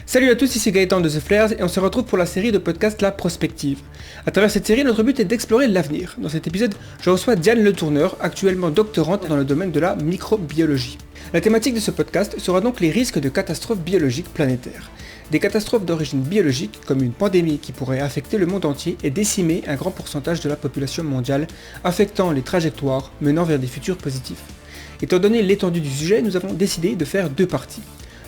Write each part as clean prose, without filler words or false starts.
Salut à tous, ici Gaëtan de The Flares et on se retrouve pour la série de podcasts La Prospective. À travers cette série, notre but est d'explorer l'avenir. Dans cet épisode, je reçois Diane Le Tourneur, actuellement doctorante dans le domaine de la microbiologie. La thématique de ce podcast sera donc les risques de catastrophes biologiques planétaires. Des catastrophes d'origine biologique, comme une pandémie qui pourrait affecter le monde entier et décimer un grand pourcentage de la population mondiale, affectant les trajectoires menant vers des futurs positifs. Étant donné l'étendue du sujet, nous avons décidé de faire deux parties.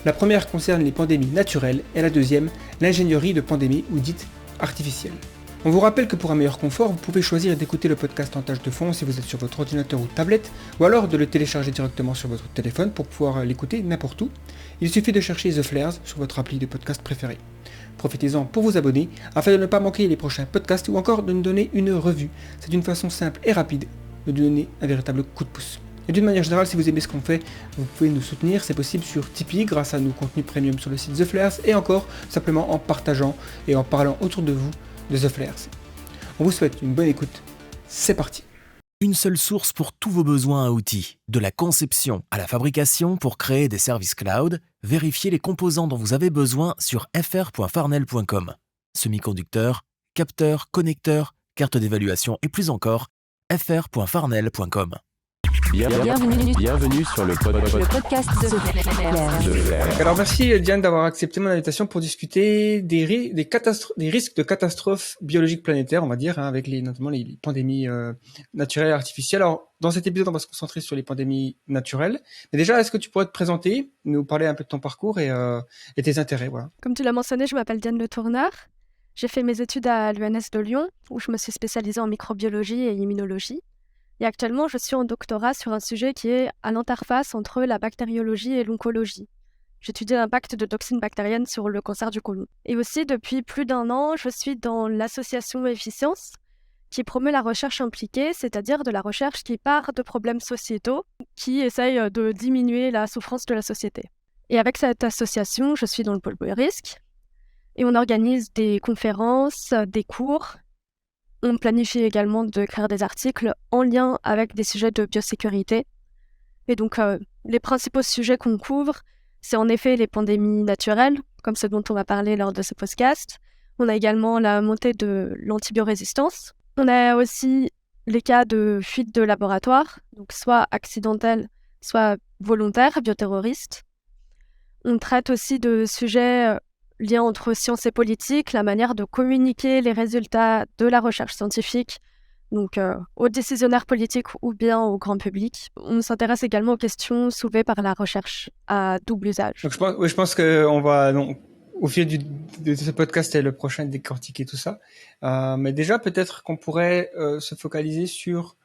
La première concerne les pandémies naturelles et la deuxième, l'ingénierie de pandémies ou dite artificielle. On vous rappelle que pour un meilleur confort, vous pouvez choisir d'écouter le podcast en tâche de fond si vous êtes sur votre ordinateur ou tablette, ou alors de le télécharger directement sur votre téléphone pour pouvoir l'écouter n'importe où. Il suffit de chercher The Flares sur votre appli de podcast préféré. Profitez-en pour vous abonner afin de ne pas manquer les prochains podcasts ou encore de nous donner une revue. C'est une façon simple et rapide de nous donner un véritable coup de pouce. Et d'une manière générale, si vous aimez ce qu'on fait, vous pouvez nous soutenir, c'est possible sur Tipeee grâce à nos contenus premium sur le site The Flares et encore simplement en partageant et en parlant autour de vous de The Flares. On vous souhaite une bonne écoute, c'est parti. Une seule source pour tous vos besoins à outils, de la conception à la fabrication pour créer des services cloud, vérifiez les composants dont vous avez besoin sur fr.farnell.com. Semi-conducteurs, capteurs, connecteurs, cartes d'évaluation et plus encore, fr.farnell.com. Bienvenue sur le podcast de Flares. Alors merci Diane d'avoir accepté mon invitation pour discuter des risques de catastrophes biologiques planétaires, on va dire, avec notamment les pandémies naturelles et artificielles. Alors dans cet épisode, on va se concentrer sur les pandémies naturelles. Mais déjà, est-ce que tu pourrais te présenter, nous parler un peu de ton parcours et tes intérêts, voilà. Comme tu l'as mentionné, je m'appelle Diane Le Tourneur. J'ai fait mes études à l'ENS de Lyon, où je me suis spécialisée en microbiologie et immunologie. Et actuellement, je suis en doctorat sur un sujet qui est à l'interface entre la bactériologie et l'oncologie. J'étudie l'impact de toxines bactériennes sur le cancer du côlon. Et aussi, depuis plus d'1 an, je suis dans l'association Efficience, qui promeut la recherche impliquée, c'est-à-dire de la recherche qui part de problèmes sociétaux, qui essaye de diminuer la souffrance de la société. Et avec cette association, je suis dans le pôle risque, et on organise des conférences, des cours. On planifie également de créer des articles en lien avec des sujets de biosécurité. Et donc, les principaux sujets qu'on couvre, c'est en effet les pandémies naturelles, comme ce dont on va parler lors de ce podcast. On a également la montée de l'antibiorésistance. On a aussi les cas de fuite de laboratoire, donc soit accidentelles, soit volontaires, bioterroristes. On traite aussi de sujets lien entre science et politique, la manière de communiquer les résultats de la recherche scientifique, donc aux décisionnaires politiques ou bien au grand public. On s'intéresse également aux questions soulevées par la recherche à double usage. Donc je pense qu'on va, au fil de ce podcast et le prochain, décortiquer tout ça. Mais déjà, peut-être qu'on pourrait se focaliser sur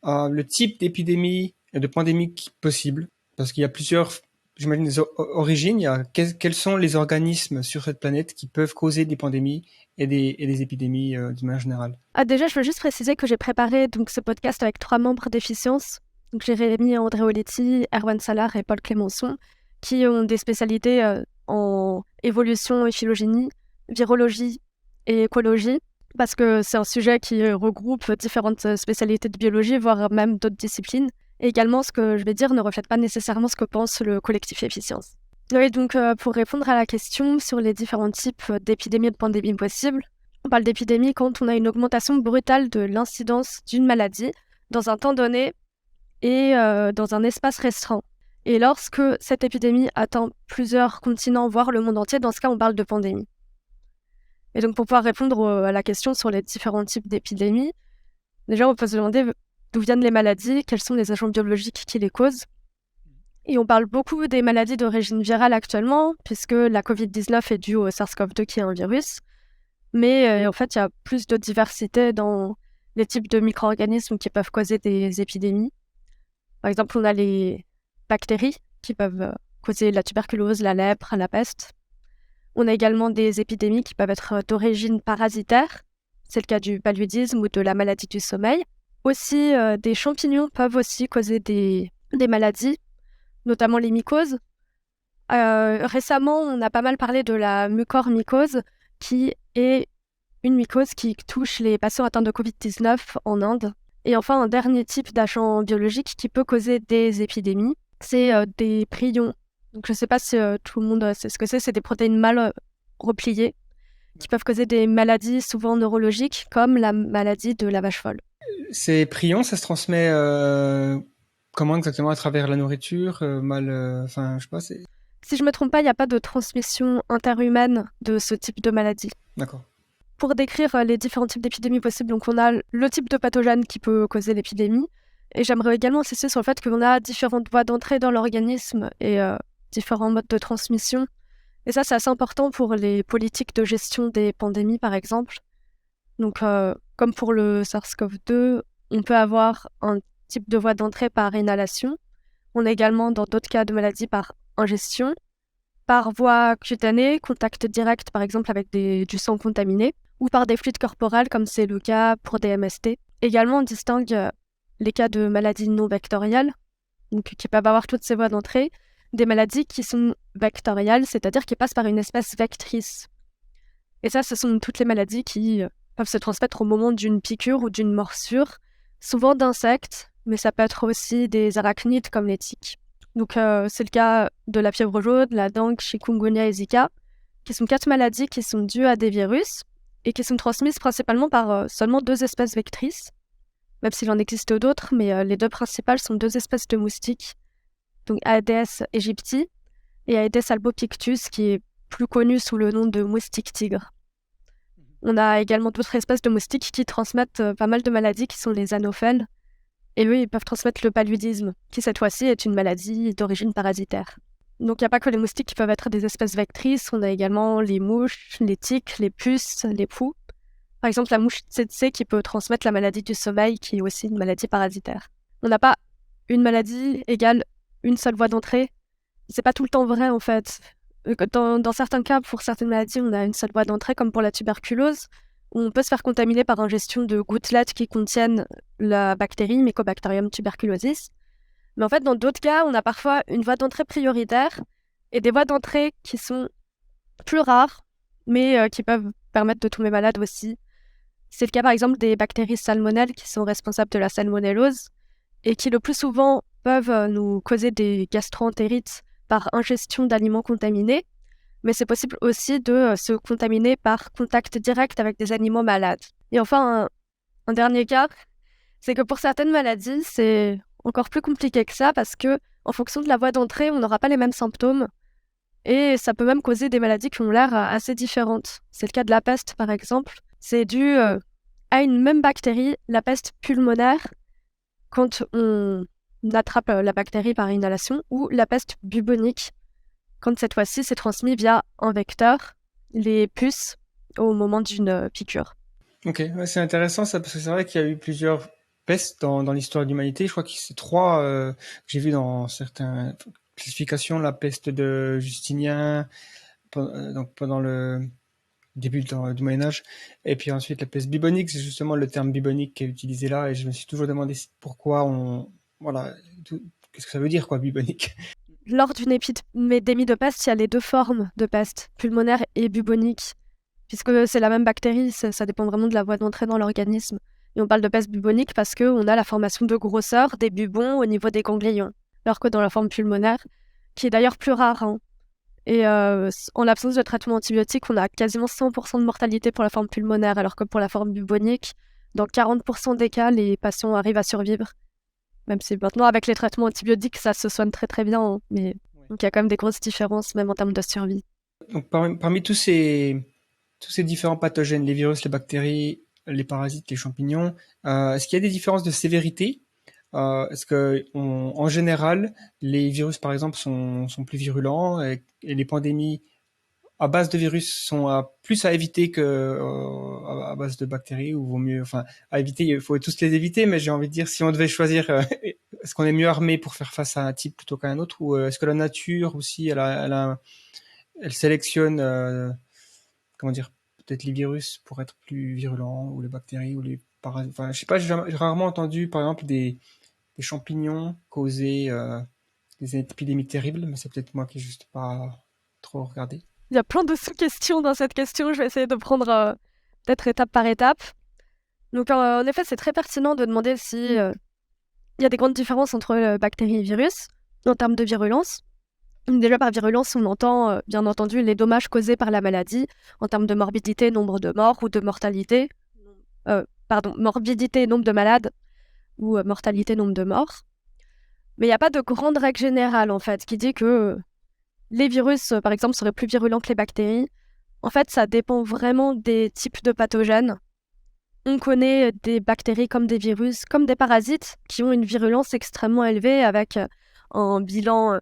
le type d'épidémie et de pandémie possible, parce qu'il y a plusieurs, j'imagine, des origines. Quels sont les organismes sur cette planète qui peuvent causer des pandémies et des épidémies d'une manière générale? Déjà, je veux juste préciser que j'ai préparé donc, ce podcast avec 3 membres d'Efficience. Donc, Jérémy Andréoletti, Erwan Salar et Paul Clémençon, qui ont des spécialités en évolution et phylogénie, virologie et écologie, parce que c'est un sujet qui regroupe différentes spécialités de biologie, voire même d'autres disciplines. Et également, ce que je vais dire ne reflète pas nécessairement ce que pense le collectif Efficience. Et donc, pour répondre à la question sur les différents types d'épidémies et de pandémies possibles, on parle d'épidémie quand on a une augmentation brutale de l'incidence d'une maladie dans un temps donné et dans un espace restreint. Et lorsque cette épidémie atteint plusieurs continents, voire le monde entier, dans ce cas, on parle de pandémie. Et donc, pour pouvoir répondre à la question sur les différents types d'épidémies, déjà, on peut se demander d'où viennent les maladies, quels sont les agents biologiques qui les causent. Et on parle beaucoup des maladies d'origine virale actuellement, puisque la Covid-19 est due au SARS-CoV-2 qui est un virus. Mais en fait, il y a plus de diversité dans les types de micro-organismes qui peuvent causer des épidémies. Par exemple, on a les bactéries qui peuvent causer la tuberculose, la lèpre, la peste. On a également des épidémies qui peuvent être d'origine parasitaire. C'est le cas du paludisme ou de la maladie du sommeil. Aussi, des champignons peuvent aussi causer des maladies, notamment les mycoses. Récemment, on a pas mal parlé de la mucormycose, qui est une mycose qui touche les patients atteints de Covid-19 en Inde. Et enfin, un dernier type d'agent biologique qui peut causer des épidémies, c'est des prions Donc je ne sais pas si tout le monde sait ce que c'est. C'est des protéines mal repliées qui peuvent causer des maladies souvent neurologiques comme la maladie de la vache folle. Ces prions, ça se transmet comment exactement? À travers la nourriture, enfin, je sais pas, c'est... Si je ne me trompe pas, il n'y a pas de transmission interhumaine de ce type de maladie. D'accord. Pour décrire les différents types d'épidémies possibles, donc on a le type de pathogène qui peut causer l'épidémie, et j'aimerais également insister sur le fait qu'on a différentes voies d'entrée dans l'organisme et différents modes de transmission. Et ça, c'est assez important pour les politiques de gestion des pandémies, par exemple. Donc, comme pour le SARS-CoV-2, on peut avoir un type de voie d'entrée par inhalation. On a également, dans d'autres cas de maladies, par ingestion, par voie cutanée, contact direct, par exemple, avec du sang contaminé, ou par des fluides corporels, comme c'est le cas pour des MST. Également, on distingue les cas de maladies non vectorielles, donc qui peuvent avoir toutes ces voies d'entrée, des maladies qui sont vectorielles, c'est-à-dire qui passent par une espèce vectrice. Et ça, ce sont toutes les maladies qui peuvent se transmettre au moment d'une piqûre ou d'une morsure, souvent d'insectes, mais ça peut être aussi des arachnides comme les tiques. Donc c'est le cas de la fièvre jaune, la dengue, chikungunya et Zika, qui sont 4 maladies qui sont dues à des virus et qui sont transmises principalement par seulement 2 espèces vectrices, même s'il en existe d'autres, mais les 2 principales sont 2 espèces de moustiques, donc Aedes aegypti et Aedes albopictus, qui est plus connu sous le nom de moustique tigre. On a également d'autres espèces de moustiques qui transmettent pas mal de maladies, qui sont les anophèles, et eux, ils peuvent transmettre le paludisme, qui cette fois-ci est une maladie d'origine parasitaire. Donc il n'y a pas que les moustiques qui peuvent être des espèces vectrices, on a également les mouches, les tiques, les puces, les poux. Par exemple, la mouche tsetse qui peut transmettre la maladie du sommeil, qui est aussi une maladie parasitaire. On n'a pas une maladie égale une seule voie d'entrée. C'est pas tout le temps vrai, en fait. Dans certains cas, pour certaines maladies, on a une seule voie d'entrée, comme pour la tuberculose, où on peut se faire contaminer par ingestion de gouttelettes qui contiennent la bactérie Mycobacterium tuberculosis. Mais en fait, dans d'autres cas, on a parfois une voie d'entrée prioritaire et des voies d'entrée qui sont plus rares, mais qui peuvent permettre de tomber malade aussi. C'est le cas, par exemple, des bactéries salmonelles qui sont responsables de la salmonellose et qui, le plus souvent, peuvent nous causer des gastroentérites par ingestion d'aliments contaminés. Mais c'est possible aussi de se contaminer par contact direct avec des animaux malades. Et enfin, un dernier cas, c'est que pour certaines maladies, c'est encore plus compliqué que ça parce que, en fonction de la voie d'entrée, on n'aura pas les mêmes symptômes et ça peut même causer des maladies qui ont l'air assez différentes. C'est le cas de la peste, par exemple. C'est dû à une même bactérie, la peste pulmonaire, quand on attrape la bactérie par inhalation, ou la peste bubonique, quand cette fois-ci, c'est transmis via un vecteur, les puces, au moment d'une piqûre. Ok, ouais, c'est intéressant ça, parce que c'est vrai qu'il y a eu plusieurs pestes dans l'histoire de l'humanité. Je crois que c'est 3 que j'ai vu dans certaines classifications, la peste de Justinien, donc pendant le début du Moyen-Âge, et puis ensuite la peste bubonique, c'est justement le terme bubonique qui est utilisé là, et je me suis toujours demandé pourquoi qu'est-ce que ça veut dire, quoi, bubonique? Lors d'une épidémie de peste, il y a les 2 formes de peste, pulmonaire et bubonique, puisque c'est la même bactérie, ça dépend vraiment de la voie d'entrée dans l'organisme. Et on parle de peste bubonique parce qu'on a la formation de grosseur des bubons au niveau des ganglions, alors que dans la forme pulmonaire, qui est d'ailleurs plus rare, et en l'absence de traitement antibiotique, on a quasiment 100% de mortalité pour la forme pulmonaire, alors que pour la forme bubonique, dans 40% des cas, les patients arrivent à survivre. Même si maintenant, avec les traitements antibiotiques, ça se soigne très très bien, mais donc il y a quand même des grosses différences, même en termes de survie. Donc parmi tous ces différents pathogènes, les virus, les bactéries, les parasites, les champignons, est-ce qu'il y a des différences de sévérité? Est-ce que en général, les virus par exemple sont plus virulents et les pandémies à base de virus sont plus à éviter que à base de bactéries, ou vaut mieux, enfin, à éviter, il faut tous les éviter, mais j'ai envie de dire, si on devait choisir, est-ce qu'on est mieux armé pour faire face à un type plutôt qu'à un autre, ou est-ce que la nature aussi, elle sélectionne, comment dire, peut-être les virus pour être plus virulents, ou les bactéries, ou les parasites, enfin, je sais pas, j'ai rarement entendu, par exemple, des champignons causer des épidémies terribles, mais c'est peut-être moi qui n'ai juste pas trop regardé. Il y a plein de sous-questions dans cette question, je vais essayer de prendre peut-être étape par étape. Donc en effet, c'est très pertinent de demander si il y a des grandes différences entre bactéries et virus en termes de virulence. Déjà par virulence, on entend bien entendu les dommages causés par la maladie en termes de morbidité, nombre de morts ou de mortalité. Morbidité, nombre de malades ou mortalité, nombre de morts. Mais il n'y a pas de grande règle générale en fait qui dit que les virus, par exemple, seraient plus virulents que les bactéries. En fait, ça dépend vraiment des types de pathogènes. On connaît des bactéries comme des virus, comme des parasites qui ont une virulence extrêmement élevée avec un bilan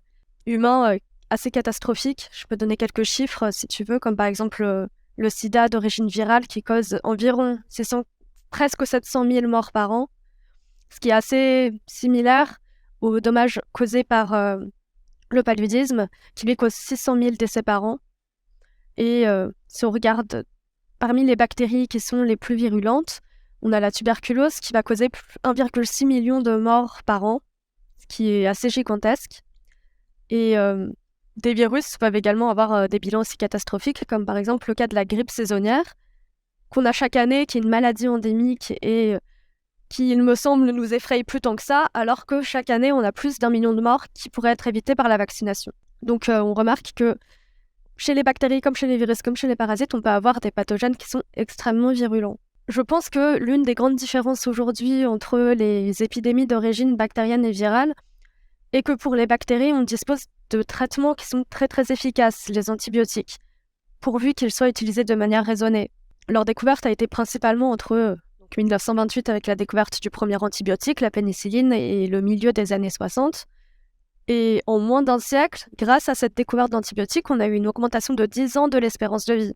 humain assez catastrophique. Je peux donner quelques chiffres si tu veux, comme par exemple le sida d'origine virale qui cause environ presque 700 000 morts par an, ce qui est assez similaire aux dommages causés par le paludisme, qui lui cause 600 000 décès par an. Et si on regarde parmi les bactéries qui sont les plus virulentes, on a la tuberculose qui va causer 1,6 million de morts par an, ce qui est assez gigantesque. Et des virus peuvent également avoir des bilans aussi catastrophiques, comme par exemple le cas de la grippe saisonnière, qu'on a chaque année, qui est une maladie endémique et qui, il me semble, ne nous effraie plus tant que ça, alors que chaque année, on a plus d'1 million de morts qui pourraient être évitées par la vaccination. Donc on remarque que chez les bactéries, comme chez les virus, comme chez les parasites, on peut avoir des pathogènes qui sont extrêmement virulents. Je pense que l'une des grandes différences aujourd'hui entre les épidémies d'origine bactérienne et virale est que pour les bactéries, on dispose de traitements qui sont très très efficaces, les antibiotiques, pourvu qu'ils soient utilisés de manière raisonnée. Leur découverte a été principalement entre 1928 avec la découverte du premier antibiotique, la pénicilline, et le milieu des années 60. Et en moins d'un siècle, grâce à cette découverte d'antibiotiques, on a eu une augmentation de 10 ans de l'espérance de vie.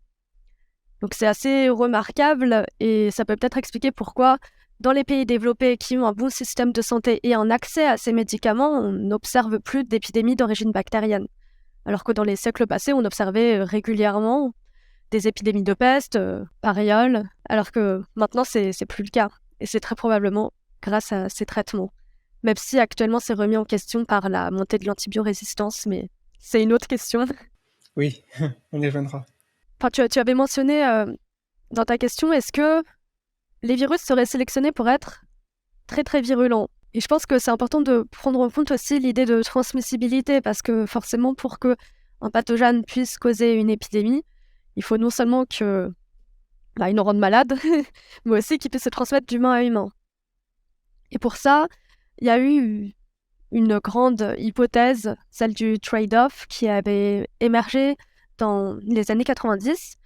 Donc c'est assez remarquable et ça peut peut-être expliquer pourquoi, dans les pays développés qui ont un bon système de santé et un accès à ces médicaments, on n'observe plus d'épidémies d'origine bactérienne. Alors que dans les siècles passés, on observait régulièrement des épidémies de peste, variole, alors que maintenant, c'est plus le cas. Et c'est très probablement grâce à ces traitements. Même si actuellement, c'est remis en question par la montée de l'antibiorésistance, mais c'est une autre question. Oui, on y reviendra. Enfin, tu avais mentionné dans ta question, est-ce que les virus seraient sélectionnés pour être très très virulents? Et je pense que c'est important de prendre en compte aussi l'idée de transmissibilité, parce que forcément, pour qu'un pathogène puisse causer une épidémie, il faut non seulement qu'il nous rende malade, mais aussi qu'il puisse se transmettre d'humain à humain. Et pour ça, il y a eu une grande hypothèse, celle du trade-off, qui avait émergé dans les années 90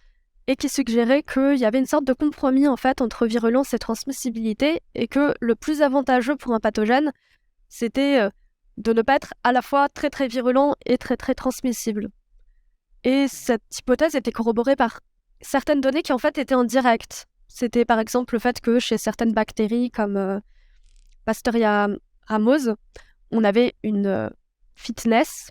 et qui suggérait qu'il y avait une sorte de compromis en fait entre virulence et transmissibilité et que le plus avantageux pour un pathogène, c'était de ne pas être à la fois très très virulent et très très transmissible. Et cette hypothèse était corroborée par certaines données qui en fait étaient en direct. C'était par exemple le fait que chez certaines bactéries comme Pasteurella rhamose, on avait une fitness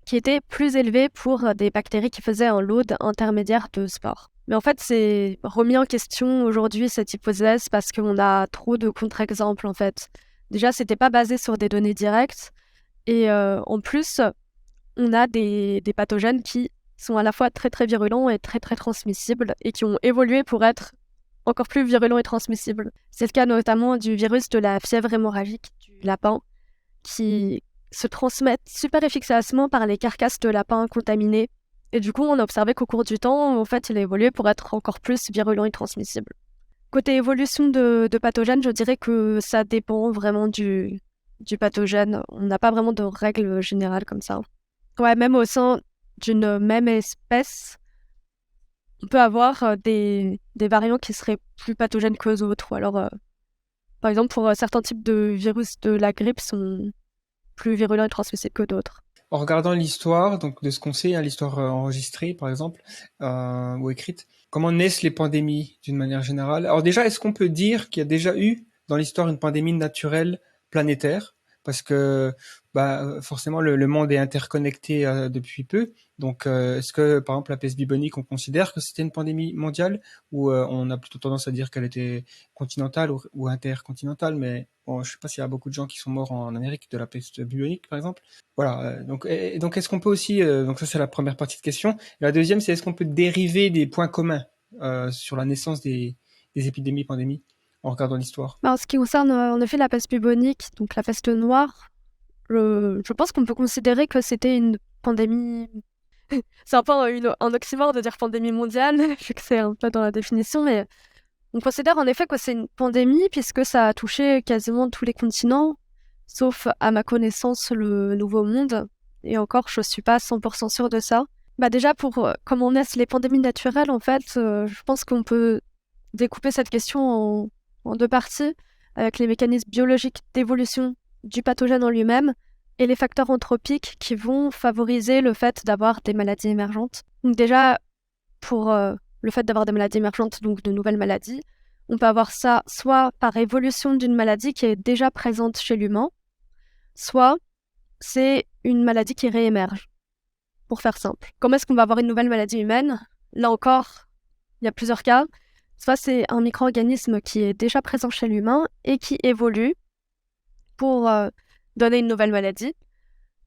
qui était plus élevée pour des bactéries qui faisaient un load intermédiaire de spores. Mais en fait, c'est remis en question aujourd'hui cette hypothèse parce qu'on a trop de contre-exemples en fait. Déjà, c'était pas basé sur des données directes et en plus, on a des pathogènes qui sont à la fois très très virulents et très très transmissibles et qui ont évolué pour être encore plus virulents et transmissibles. C'est le cas notamment du virus de la fièvre hémorragique du lapin qui se transmettent super efficacement par les carcasses de lapins contaminés. Et du coup, on a observé qu'au cours du temps, en fait, il a évolué pour être encore plus virulent et transmissible. Côté évolution de pathogènes, je dirais que ça dépend vraiment du pathogène. On n'a pas vraiment de règle générale comme ça. Ouais, même au sein d'une même espèce, on peut avoir des variants qui seraient plus pathogènes que d'autres. Alors, par exemple, pour certains types de virus de la grippe sont plus virulents et transmissibles que d'autres. En regardant l'histoire, donc de ce qu'on sait, l'histoire enregistrée par exemple, ou écrite, comment naissent les pandémies d'une manière générale? Alors déjà, est-ce qu'on peut dire qu'il y a déjà eu dans l'histoire une pandémie naturelle planétaire? Parce que forcément le monde est interconnecté depuis peu. Donc est-ce que par exemple la peste bubonique, on considère que c'était une pandémie mondiale ou on a plutôt tendance à dire qu'elle était continentale ou intercontinentale? Mais bon, je sais pas s'il y a beaucoup de gens qui sont morts en Amérique de la peste bubonique par exemple. Voilà. Donc est-ce qu'on peut aussi donc ça c'est la première partie de question. Et la deuxième c'est est-ce qu'on peut dériver des points communs sur la naissance des épidémies, pandémies en regardant l'histoire? En ce qui concerne en effet la peste bubonique, donc la peste noire, je pense qu'on peut considérer que c'était une pandémie... C'est un peu un oxymore de dire pandémie mondiale, vu que c'est un peu dans la définition, mais on considère en effet que c'est une pandémie puisque ça a touché quasiment tous les continents, sauf à ma connaissance le Nouveau Monde. Et encore, je suis pas 100% sûre de ça. Déjà pour comment naissent les pandémies naturelles, en fait, je pense qu'on peut découper cette question en deux parties, avec les mécanismes biologiques d'évolution du pathogène en lui-même et les facteurs anthropiques qui vont favoriser le fait d'avoir des maladies émergentes. Donc déjà, pour le fait d'avoir des maladies émergentes, donc de nouvelles maladies, on peut avoir ça soit par évolution d'une maladie qui est déjà présente chez l'humain, soit c'est une maladie qui réémerge, pour faire simple. Comment est-ce qu'on va avoir une nouvelle maladie humaine ? Là encore, il y a plusieurs cas. Soit c'est un micro-organisme qui est déjà présent chez l'humain et qui évolue pour donner une nouvelle maladie.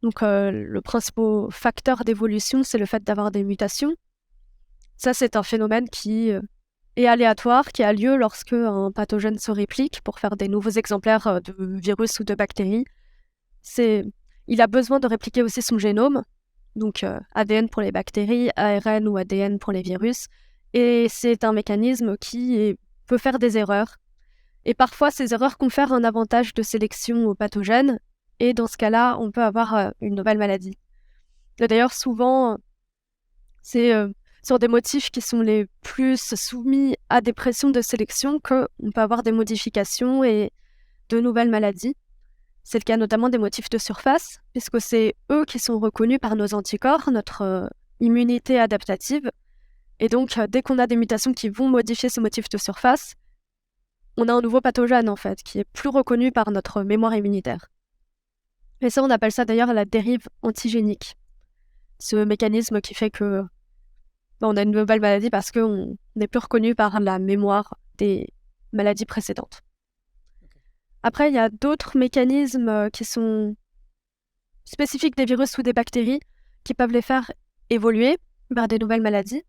Donc le principal facteur d'évolution, c'est le fait d'avoir des mutations. Ça, c'est un phénomène qui est aléatoire, qui a lieu lorsque un pathogène se réplique pour faire des nouveaux exemplaires de virus ou de bactéries. Il a besoin de répliquer aussi son génome, donc ADN pour les bactéries, ARN ou ADN pour les virus. Et c'est un mécanisme qui peut faire des erreurs. Et parfois, ces erreurs confèrent un avantage de sélection au pathogène. Et dans ce cas-là, on peut avoir une nouvelle maladie. Et d'ailleurs, souvent, c'est sur des motifs qui sont les plus soumis à des pressions de sélection qu'on peut avoir des modifications et de nouvelles maladies. C'est le cas notamment des motifs de surface, puisque c'est eux qui sont reconnus par nos anticorps, notre immunité adaptative. Et donc, dès qu'on a des mutations qui vont modifier ces motifs de surface, on a un nouveau pathogène, en fait, qui est plus reconnu par notre mémoire immunitaire. Et ça, on appelle ça d'ailleurs la dérive antigénique. Ce mécanisme qui fait que on a une nouvelle maladie parce qu'on n'est plus reconnu par la mémoire des maladies précédentes. Après, il y a d'autres mécanismes qui sont spécifiques des virus ou des bactéries qui peuvent les faire évoluer vers des nouvelles maladies.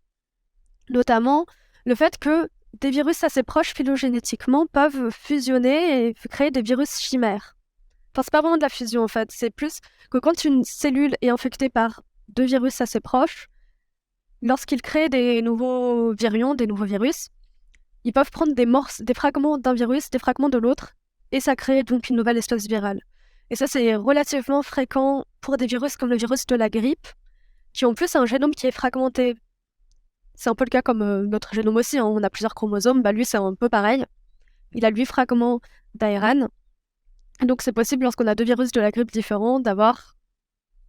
Notamment le fait que des virus assez proches phylogénétiquement peuvent fusionner et créer des virus chimères. Enfin, c'est pas vraiment de la fusion en fait, c'est plus que quand une cellule est infectée par deux virus assez proches, lorsqu'ils créent des nouveaux virions, des nouveaux virus, ils peuvent prendre des fragments d'un virus, des fragments de l'autre, et ça crée donc une nouvelle espèce virale. Et ça, c'est relativement fréquent pour des virus comme le virus de la grippe, qui en plus a un génome qui est fragmenté. C'est un peu le cas comme notre génome aussi, hein. On a plusieurs chromosomes, lui c'est un peu pareil. Il a 8 fragments d'ARN. Donc c'est possible lorsqu'on a deux virus de la grippe différents d'avoir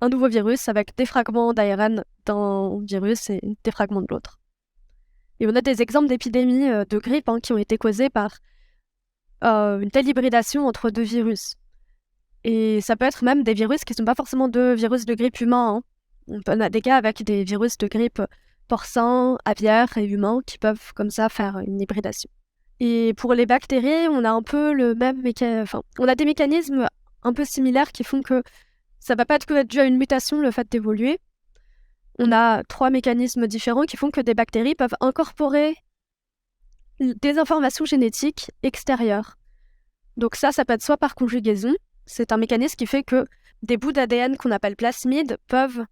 un nouveau virus avec des fragments d'ARN d'un virus et des fragments de l'autre. Et on a des exemples d'épidémies de grippe qui ont été causées par une telle hybridation entre deux virus. Et ça peut être même des virus qui ne sont pas forcément deux virus de grippe humains. On a des cas avec des virus de grippe porcins, aviaires et humains qui peuvent comme ça faire une hybridation. Et pour les bactéries, on a un peu le même on a des mécanismes un peu similaires qui font que ça ne va pas être dû à une mutation, le fait d'évoluer. On a 3 mécanismes différents qui font que des bactéries peuvent incorporer des informations génétiques extérieures. Donc ça peut être soit par conjugaison, c'est un mécanisme qui fait que des bouts d'ADN qu'on appelle plasmides peuvent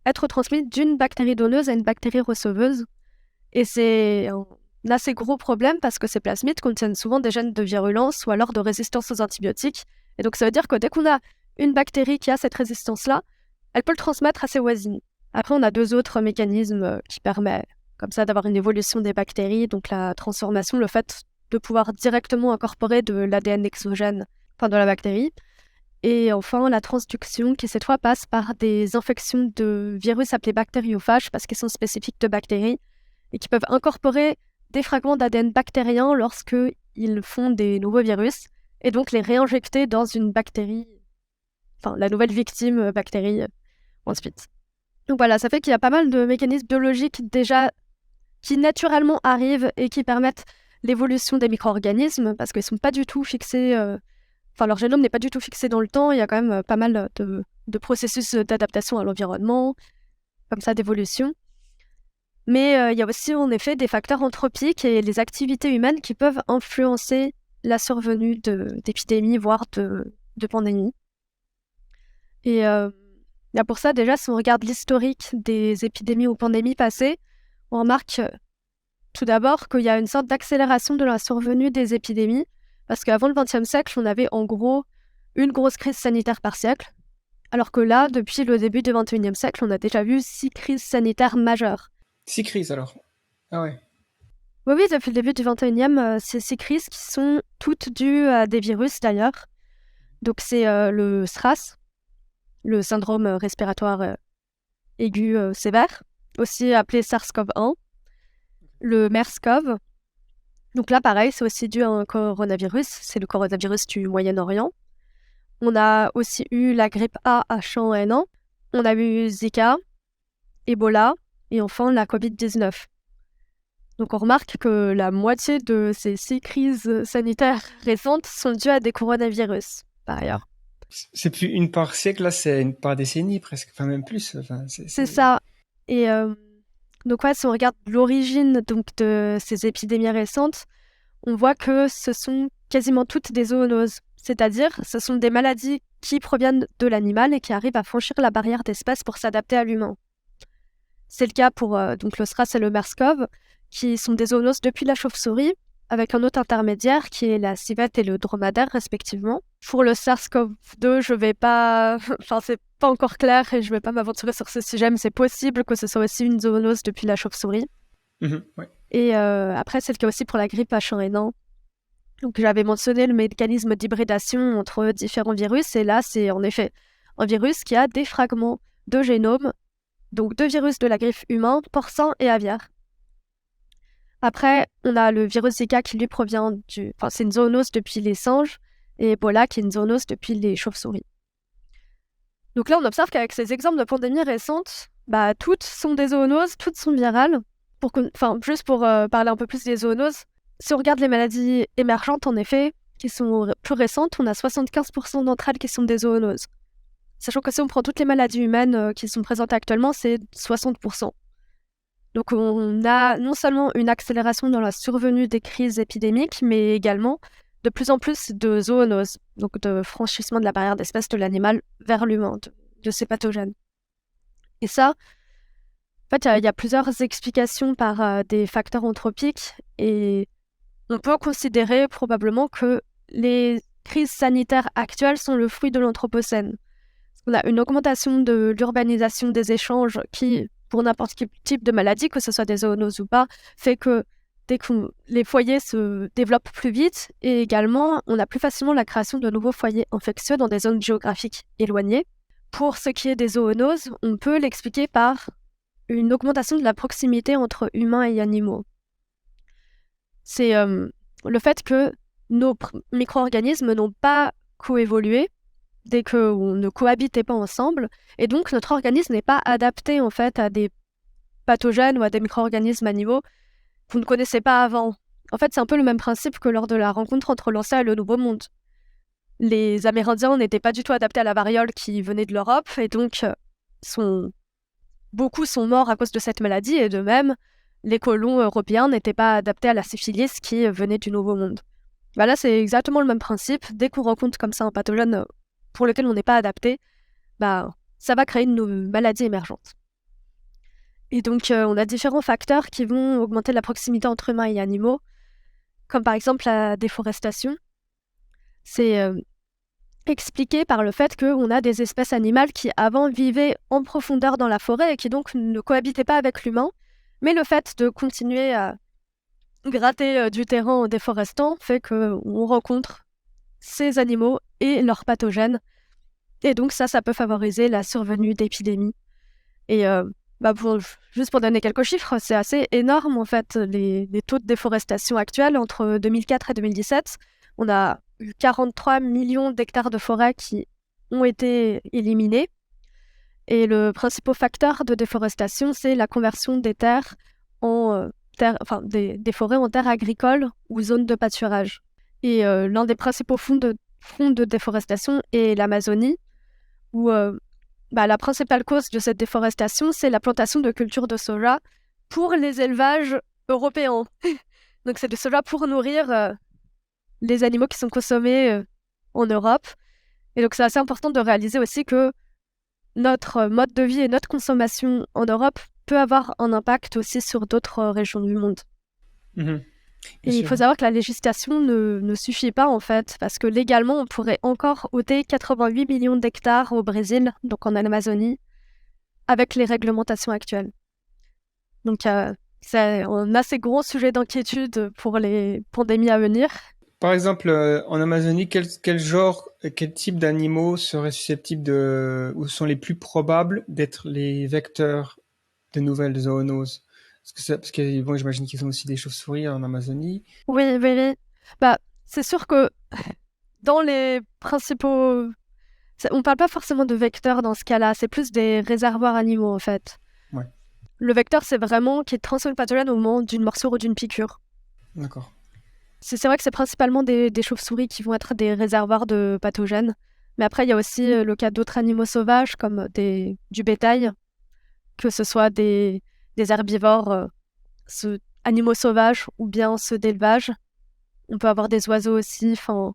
être transmis d'une bactérie donneuse à une bactérie receveuse. Et c'est un assez gros problème parce que ces plasmides contiennent souvent des gènes de virulence ou alors de résistance aux antibiotiques. Et donc ça veut dire que dès qu'on a une bactérie qui a cette résistance-là, elle peut le transmettre à ses voisines. Après, on a 2 autres mécanismes qui permettent comme ça d'avoir une évolution des bactéries, donc la transformation, le fait de pouvoir directement incorporer de l'ADN exogène de la bactérie. Et enfin, la transduction qui, cette fois, passe par des infections de virus appelés bactériophages parce qu'ils sont spécifiques de bactéries et qui peuvent incorporer des fragments d'ADN bactériens lorsqu'ils font des nouveaux virus et donc les réinjecter dans une bactérie, la nouvelle victime bactérie ensuite. Donc voilà, ça fait qu'il y a pas mal de mécanismes biologiques déjà qui naturellement arrivent et qui permettent l'évolution des micro-organismes parce qu'ils ne sont pas du tout fixés... leur génome n'est pas du tout fixé dans le temps, il y a quand même pas mal de processus d'adaptation à l'environnement, comme ça d'évolution. Mais il y a aussi en effet des facteurs anthropiques et les activités humaines qui peuvent influencer la survenue d'épidémies, voire de pandémies. Et Là, pour ça, déjà, si on regarde l'historique des épidémies ou pandémies passées, on remarque tout d'abord qu'il y a une sorte d'accélération de la survenue des épidémies, parce qu'avant le XXe siècle, on avait en gros une grosse crise sanitaire par siècle, alors que là, depuis le début du XXIe siècle, on a déjà vu 6 crises sanitaires majeures. 6 crises alors. Ah ouais. Oui, depuis le début du XXIe, c'est 6 crises qui sont toutes dues à des virus d'ailleurs. Donc c'est le SRAS, le syndrome respiratoire aigu sévère, aussi appelé SARS-CoV-1, le MERS-CoV. Donc là, pareil, c'est aussi dû à un coronavirus, c'est le coronavirus du Moyen-Orient. On a aussi eu la grippe A H1N1, on a eu Zika, Ebola et enfin la Covid-19. Donc on remarque que la moitié de ces 6 crises sanitaires récentes sont dues à des coronavirus, par ailleurs. C'est plus une par siècle, là, c'est une par décennie presque, enfin même plus. Enfin, C'est ça. Et donc ouais, si on regarde l'origine donc, de ces épidémies récentes, on voit que ce sont quasiment toutes des zoonoses. C'est-à-dire, ce sont des maladies qui proviennent de l'animal et qui arrivent à franchir la barrière d'espèce pour s'adapter à l'humain. C'est le cas pour donc le SRAS et le MERS-CoV, qui sont des zoonoses depuis la chauve-souris, avec un autre intermédiaire qui est la civette et le dromadaire respectivement. Pour le SARS-CoV-2, je vais pas... enfin, c'est pas encore clair et je vais pas m'aventurer sur ce sujet, mais c'est possible que ce soit aussi une zoonose depuis la chauve-souris. Ouais. Et après, c'est le cas aussi pour la grippe H1N1. Donc, j'avais mentionné le mécanisme d'hybridation entre différents virus, et là, c'est en effet un virus qui a des fragments de génome, donc 2 virus de la grippe humain, porcin et aviaire. Après, on a le virus Zika qui lui provient du... Enfin, c'est une zoonose depuis les singes, et Ebola qui est une zoonose depuis les chauves-souris. Donc là, on observe qu'avec ces exemples de pandémies récentes, toutes sont des zoonoses, toutes sont virales. Juste pour parler un peu plus des zoonoses, si on regarde les maladies émergentes, en effet, qui sont plus récentes, on a 75% d'entre elles qui sont des zoonoses. Sachant que si on prend toutes les maladies humaines qui sont présentes actuellement, c'est 60%. Donc on a non seulement une accélération dans la survenue des crises épidémiques, mais également de plus en plus de zoonoses, donc de franchissement de la barrière d'espèce de l'animal vers l'humain, de ces pathogènes. Et ça, en fait, il y a plusieurs explications par des facteurs anthropiques, et on peut considérer probablement que les crises sanitaires actuelles sont le fruit de l'Anthropocène. On a une augmentation de l'urbanisation des échanges qui, pour n'importe quel type de maladie, que ce soit des zoonoses ou pas, fait que dès que les foyers se développent plus vite, et également, on a plus facilement la création de nouveaux foyers infectieux dans des zones géographiques éloignées. Pour ce qui est des zoonoses, on peut l'expliquer par une augmentation de la proximité entre humains et animaux. C'est le fait que nos micro-organismes n'ont pas coévolué dès qu'on ne cohabitait pas ensemble, et donc notre organisme n'est pas adapté en fait à des pathogènes ou à des micro-organismes animaux que vous ne connaissez pas avant. En fait, c'est un peu le même principe que lors de la rencontre entre l'Ancien et le Nouveau Monde. Les Amérindiens n'étaient pas du tout adaptés à la variole qui venait de l'Europe, et donc beaucoup sont morts à cause de cette maladie, et de même, les colons européens n'étaient pas adaptés à la syphilis qui venait du Nouveau Monde. Là, c'est exactement le même principe. Dès qu'on rencontre comme ça un pathogène pour lequel on n'est pas adapté, ça va créer une maladie émergente. Et donc, on a différents facteurs qui vont augmenter la proximité entre humains et animaux, comme par exemple la déforestation. C'est expliqué par le fait qu'on a des espèces animales qui avant vivaient en profondeur dans la forêt et qui donc ne cohabitaient pas avec l'humain, mais le fait de continuer à gratter du terrain en déforestant fait qu'on rencontre ces animaux et leurs pathogènes. Et donc ça peut favoriser la survenue d'épidémies. Et juste pour donner quelques chiffres, c'est assez énorme en fait, les taux de déforestation actuels. Entre 2004 et 2017, on a eu 43 millions d'hectares de forêt qui ont été éliminés. Et le principal facteur de déforestation, c'est la conversion des terres en des forêts en terres agricoles ou zones de pâturage. Et l'un des principaux fronts de déforestation est l'Amazonie, où la principale cause de cette déforestation, c'est la plantation de cultures de soja pour les élevages européens. Donc c'est du soja pour nourrir les animaux qui sont consommés en Europe. Et donc c'est assez important de réaliser aussi que notre mode de vie et notre consommation en Europe peut avoir un impact aussi sur d'autres régions du monde. Mhm. Et Bien il sûr. faut savoir que la législation ne suffit pas en fait, parce que légalement, on pourrait encore ôter 88 millions d'hectares au Brésil, donc en Amazonie, avec les réglementations actuelles. Donc, c'est un assez gros sujet d'inquiétude pour les pandémies à venir. Par exemple, en Amazonie, quel type d'animaux seraient susceptibles ou sont les plus probables d'être les vecteurs de nouvelles zoonoses? Parce que bon, j'imagine qu'ils ont aussi des chauves-souris en Amazonie. Oui, oui, oui. Bah, c'est sûr que dans les principaux... On parle pas forcément de vecteurs dans ce cas-là, c'est plus des réservoirs animaux en fait. Ouais, Le vecteur, c'est vraiment qui transmet le pathogène au moment d'une morsure ou d'une piqûre. d'accord. C'est vrai que c'est principalement des chauves-souris qui vont être des réservoirs de pathogènes. Mais après, il y a aussi le cas d'autres animaux sauvages, comme du bétail, que ce soit des herbivores, animaux sauvages ou bien ceux d'élevage. On peut avoir des oiseaux aussi. Enfin,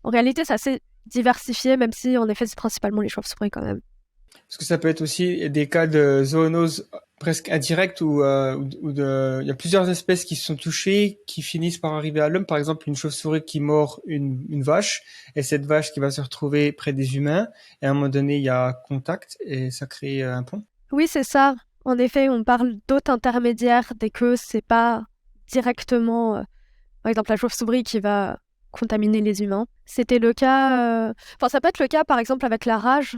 en réalité, c'est assez diversifié, même si en effet, c'est principalement les chauves-souris quand même. Parce que ça peut être aussi des cas de zoonose presque indirecte il y a plusieurs espèces qui se sont touchées, qui finissent par arriver à l'homme. Par exemple, une chauve-souris qui mord une vache, et cette vache qui va se retrouver près des humains, et à un moment donné, il y a contact, et ça crée un pont. Oui, c'est ça. En effet, on parle d'hôtes intermédiaires dès que c'est pas directement, par exemple, la chauve-souris qui va contaminer les humains. C'était le cas... Enfin, ça peut être le cas, par exemple, avec la rage.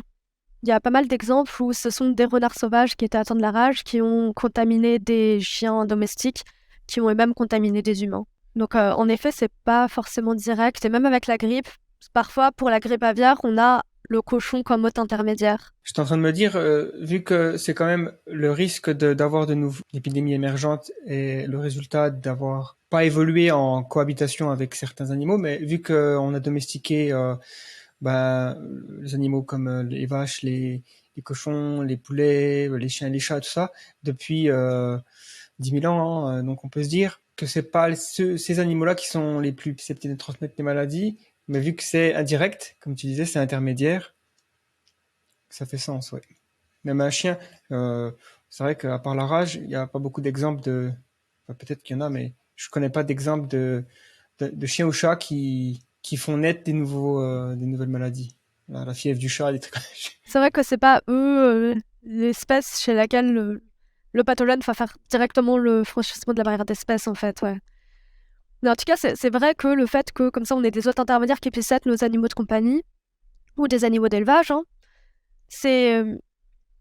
Il y a pas mal d'exemples où ce sont des renards sauvages qui étaient atteints de la rage, qui ont contaminé des chiens domestiques, qui ont même contaminé des humains. Donc, en effet, c'est pas forcément direct. Et même avec la grippe, parfois, pour la grippe aviaire, on a le cochon comme hôte intermédiaire. J'étais en train de me dire, vu que c'est quand même le risque d'avoir de nouveau épidémies émergentes et le résultat d'avoir pas évolué en cohabitation avec certains animaux, mais vu qu'on a domestiqué les animaux comme les vaches, les cochons, les poulets, les chiens, les chats, tout ça, depuis 10 000 ans, hein, donc on peut se dire que c'est pas ces animaux-là qui sont les plus susceptibles de transmettre les maladies, mais vu que c'est indirect, comme tu disais, c'est intermédiaire, ça fait sens, ouais. Même un chien, c'est vrai qu'à part la rage, il n'y a pas beaucoup d'exemples enfin, peut-être qu'il y en a, mais je connais pas d'exemples de chiens ou chats qui font naître des nouvelles maladies. La fièvre du chat, des trucs comme ça. C'est vrai que c'est pas eux l'espèce chez laquelle le pathogène va faire directement le franchissement de la barrière d'espèce, en fait, ouais. Mais en tout cas, c'est vrai que le fait que, comme ça, on ait des hôtes intermédiaires qui puissent être nos animaux de compagnie ou des animaux d'élevage, hein, c'est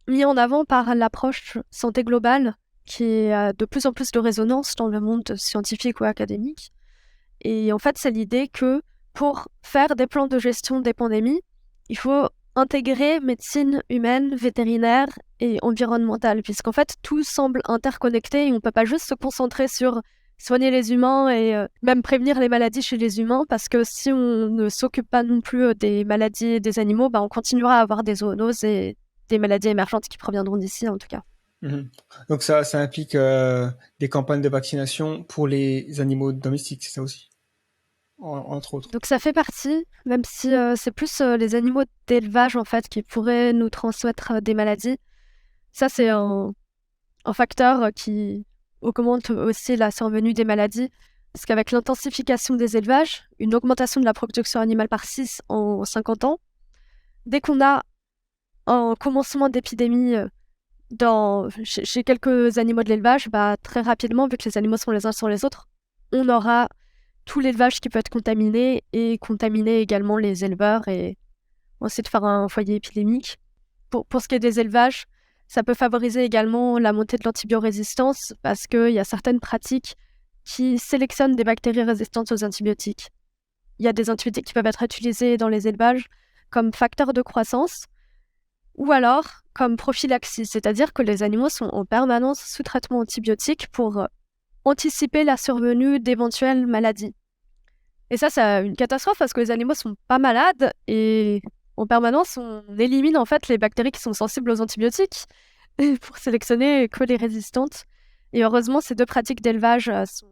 mis en avant par l'approche santé globale qui a de plus en plus de résonance dans le monde scientifique ou académique. Et en fait, c'est l'idée que pour faire des plans de gestion des pandémies, il faut intégrer médecine humaine, vétérinaire et environnementale, puisqu'en fait, tout semble interconnecté et on ne peut pas juste se concentrer sur soigner les humains et même prévenir les maladies chez les humains, parce que si on ne s'occupe pas non plus des maladies des animaux, on continuera à avoir des zoonoses et des maladies émergentes qui proviendront d'ici, en tout cas. Mhm. Donc ça implique des campagnes de vaccination pour les animaux domestiques, c'est ça aussi, entre autres. Donc ça fait partie, même si c'est plus les animaux d'élevage en fait qui pourraient nous transmettre des maladies. Ça c'est un facteur qui augmente aussi la survenue des maladies, parce qu'avec l'intensification des élevages, une augmentation de la production animale par 6 en 50 ans, dès qu'on a un commencement d'épidémie chez quelques animaux de l'élevage, très rapidement, vu que les animaux sont les uns sur les autres, on aura tout l'élevage qui peut être contaminé et contaminer également les éleveurs et ensuite faire un foyer épidémique. Pour ce qui est des élevages, ça peut favoriser également la montée de l'antibiorésistance parce qu'il y a certaines pratiques qui sélectionnent des bactéries résistantes aux antibiotiques. Il y a des antibiotiques qui peuvent être utilisés dans les élevages comme facteurs de croissance ou alors comme prophylaxie, c'est-à-dire que les animaux sont en permanence sous traitement antibiotique pour anticiper la survenue d'éventuelles maladies. Et ça, c'est une catastrophe parce que les animaux sont pas malades et en permanence, on élimine en fait les bactéries qui sont sensibles aux antibiotiques pour sélectionner que les résistantes. Et heureusement, ces deux pratiques d'élevage sont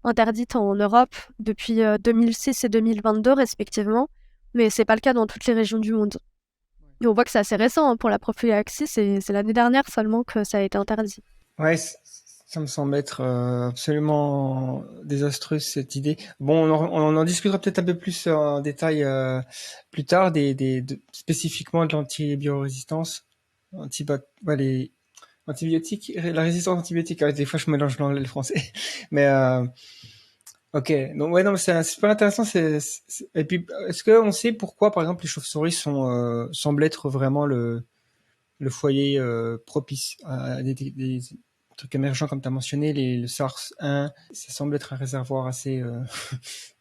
interdites en Europe depuis 2006 et 2022 respectivement, mais c'est pas le cas dans toutes les régions du monde. Et on voit que c'est assez récent pour la prophylaxie, c'est l'année dernière seulement que ça a été interdit. Ouais, ça me semble être absolument désastreuse cette idée. Bon, on en discutera peut-être un peu plus en détail plus tard, spécifiquement de l'antibiorésistance, les antibiotiques, la résistance antibiotique. Des fois, je mélange l'anglais et le français, mais ok. Donc ouais, non, mais c'est super intéressant. Et puis, est-ce qu'on sait pourquoi, par exemple, les chauves-souris semblent être vraiment le foyer propice à des trucs émergents comme tu as mentionné, le SARS-1, ça semble être un réservoir assez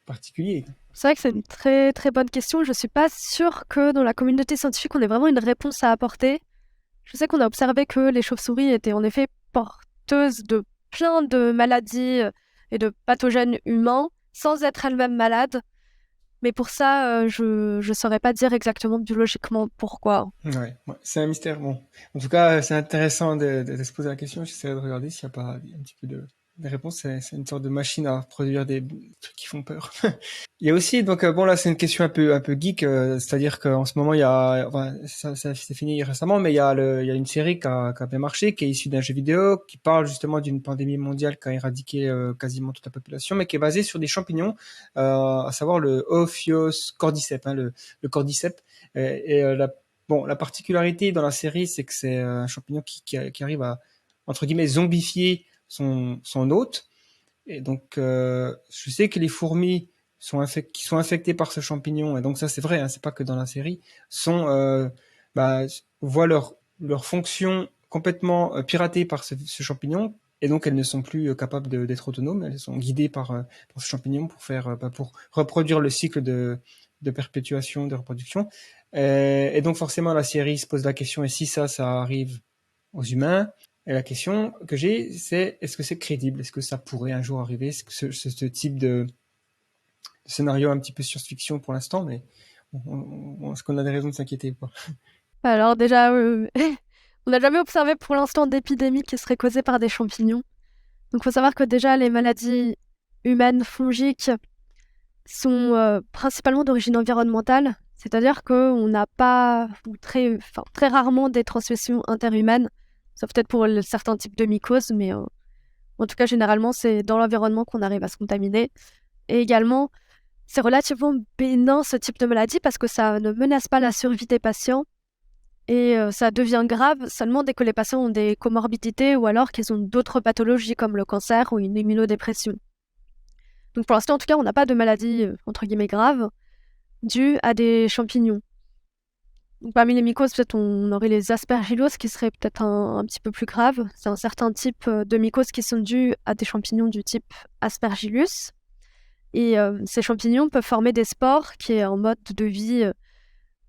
particulier. C'est vrai que c'est une très très bonne question. Je suis pas sûre que dans la communauté scientifique, on ait vraiment une réponse à apporter. Je sais qu'on a observé que les chauves-souris étaient en effet porteuses de plein de maladies et de pathogènes humains, sans être elles-mêmes malades. Mais pour ça, je ne saurais pas dire exactement biologiquement pourquoi. Ouais, c'est un mystère. Bon, en tout cas, c'est intéressant de se poser la question. J'essaierai de regarder s'il n'y a pas un petit peu de réponse. C'est une sorte de machine à produire des trucs qui font peur. Il y a aussi, donc bon là, c'est une question un peu geek, c'est-à-dire qu'en ce moment, il y a, enfin, ça s'est fini récemment, mais il y a une série qui a bien marché, qui est issue d'un jeu vidéo, qui parle justement d'une pandémie mondiale qui a éradiqué quasiment toute la population, mais qui est basée sur des champignons, à savoir le Ophios cordyceps, le cordyceps. La particularité dans la série, c'est que c'est un champignon qui arrive à, entre guillemets, zombifier son hôte. Et donc, je sais que les fourmis qui sont infectées par ce champignon, et donc ça c'est vrai, hein, c'est pas que dans la série, voient leur fonction complètement piratée par ce champignon, et donc elles ne sont plus capables d'être autonomes, elles sont guidées par ce champignon pour reproduire le cycle de perpétuation, de reproduction. Et donc forcément la série se pose la question, et si ça arrive aux humains? Et la question que j'ai, c'est est-ce que c'est crédible? Est-ce que ça pourrait un jour arriver? Est-ce que ce type de scénario un petit peu science-fiction pour l'instant, mais est-ce qu'on a des raisons de s'inquiéter ou pas? Alors déjà, on n'a jamais observé pour l'instant d'épidémie qui serait causée par des champignons. Donc il faut savoir que déjà les maladies humaines fongiques sont principalement d'origine environnementale, c'est-à-dire qu'on n'a pas, ou très rarement des transmissions interhumaines, sauf peut-être pour certains types de mycoses, mais en tout cas généralement c'est dans l'environnement qu'on arrive à se contaminer. Et également, c'est relativement bénin ce type de maladie parce que ça ne menace pas la survie des patients et ça devient grave seulement dès que les patients ont des comorbidités ou alors qu'ils ont d'autres pathologies comme le cancer ou une immunodépression. Donc pour l'instant, en tout cas, on n'a pas de maladie entre guillemets grave due à des champignons. Donc, parmi les mycoses, peut-être on aurait les aspergilloses qui seraient peut-être un petit peu plus graves. C'est un certain type de mycoses qui sont dus à des champignons du type Aspergillus. Et ces champignons peuvent former des spores qui est un mode de vie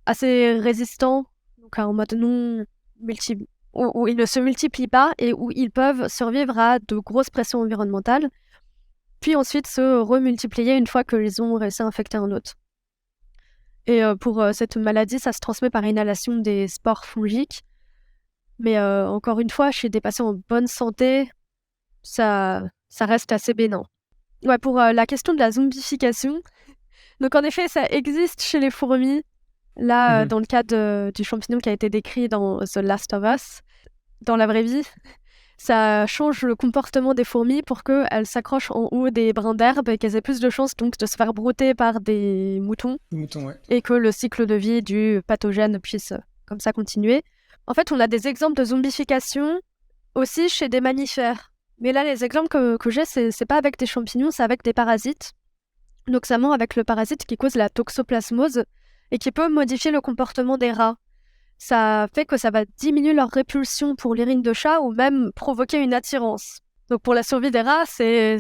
assez résistant, donc en mode où ils ne se multiplient pas et où ils peuvent survivre à de grosses pressions environnementales, puis ensuite se remultiplier une fois qu'ils ont réussi à infecter un hôte. Et pour cette maladie, ça se transmet par inhalation des spores fongiques. Mais encore une fois, chez des patients en bonne santé, ça reste assez bénin. Ouais, pour la question de la zombification, donc en effet, ça existe chez les fourmis. Là, dans le cas du champignon qui a été décrit dans The Last of Us, dans la vraie vie, ça change le comportement des fourmis pour qu'elles s'accrochent en haut des brins d'herbe et qu'elles aient plus de chances donc de se faire brouter par des moutons. Ouais. Et que le cycle de vie du pathogène puisse comme ça continuer. En fait, on a des exemples de zombification aussi chez des mammifères. Mais là, les exemples que j'ai, c'est pas avec des champignons, c'est avec des parasites. Notamment avec le parasite qui cause la toxoplasmose et qui peut modifier le comportement des rats. Ça fait que ça va diminuer leur répulsion pour l'urine de chat ou même provoquer une attirance. Donc pour la survie des rats, c'est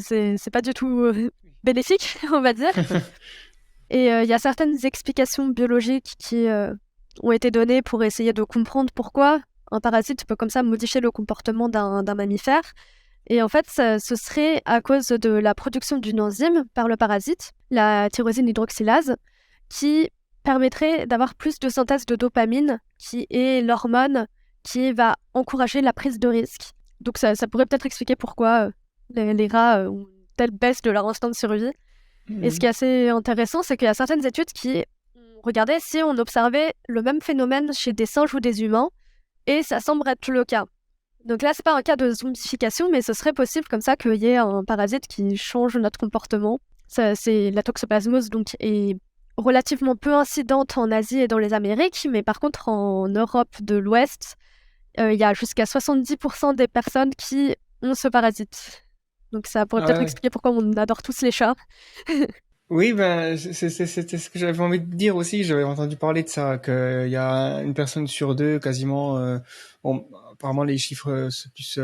pas du tout bénéfique, on va dire. Et il y a certaines explications biologiques qui ont été données pour essayer de comprendre pourquoi un parasite peut comme ça modifier le comportement d'un mammifère. Et en fait, ce serait à cause de la production d'une enzyme par le parasite, la tyrosine hydroxylase, qui permettrait d'avoir plus de synthèse de dopamine, qui est l'hormone qui va encourager la prise de risque. Donc ça pourrait peut-être expliquer pourquoi les rats ont une telle baisse de leur instinct de survie. Et ce qui est assez intéressant, c'est qu'il y a certaines études qui ont on regardait si on observait le même phénomène chez des singes ou des humains, et ça semble être le cas. Donc là, c'est pas un cas de zombification, mais ce serait possible comme ça qu'il y ait un parasite qui change notre comportement. C'est la toxoplasmose, donc, est relativement peu incidente en Asie et dans les Amériques, mais par contre, en Europe de l'Ouest, il y a jusqu'à 70% des personnes qui ont ce parasite. Donc ça pourrait Ah peut-être ouais. expliquer pourquoi on adore tous les chats. Oui, ben, c'était ce que j'avais envie de dire aussi. J'avais entendu parler de ça, qu'il y a une personne sur deux, quasiment. Bon, apparemment, les chiffres sont plus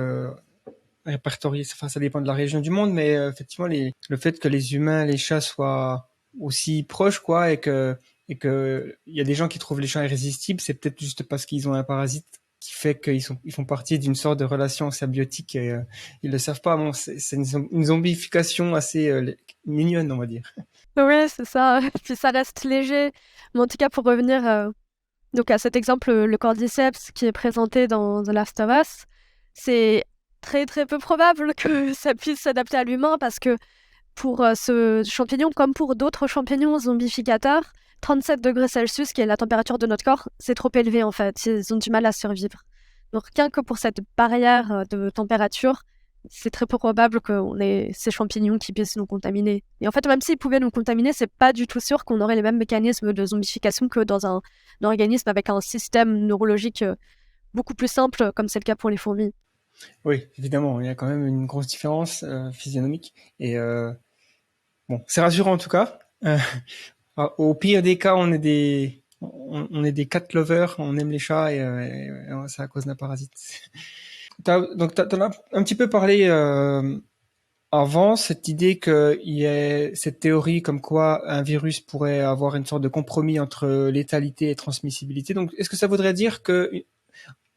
répertoriés. Enfin, ça dépend de la région du monde, mais effectivement, le fait que les humains, les chats soient aussi proches, quoi, et que il y a des gens qui trouvent les chats irrésistibles, c'est peut-être juste parce qu'ils ont un parasite qui fait ils font partie d'une sorte de relation symbiotique et ils le savent pas. Bon, c'est une zombification assez mignonne, on va dire. Oui, c'est ça. Puis ça reste léger. Mais en tout cas, pour revenir donc à cet exemple, le cordyceps qui est présenté dans The Last of Us, c'est très très peu probable que ça puisse s'adapter à l'humain parce que pour ce champignon, comme pour d'autres champignons zombificateurs, 37 degrés Celsius, qui est la température de notre corps, c'est trop élevé en fait. Ils ont du mal à survivre. Donc rien que pour cette barrière de température, c'est très peu probable qu'on ait ces champignons qui puissent nous contaminer. Et en fait, même s'ils pouvaient nous contaminer, c'est pas du tout sûr qu'on aurait les mêmes mécanismes de zombification que dans un organisme avec un système neurologique beaucoup plus simple, comme c'est le cas pour les fourmis. Oui, évidemment, il y a quand même une grosse différence physionomique. Et bon, c'est rassurant en tout cas. Au pire des cas, on est des cat lovers, on aime les chats et c'est à cause d'un parasite. T'en as un petit peu parlé avant, cette idée qu'il y ait cette théorie comme quoi un virus pourrait avoir une sorte de compromis entre létalité et transmissibilité. Donc, est-ce que ça voudrait dire que,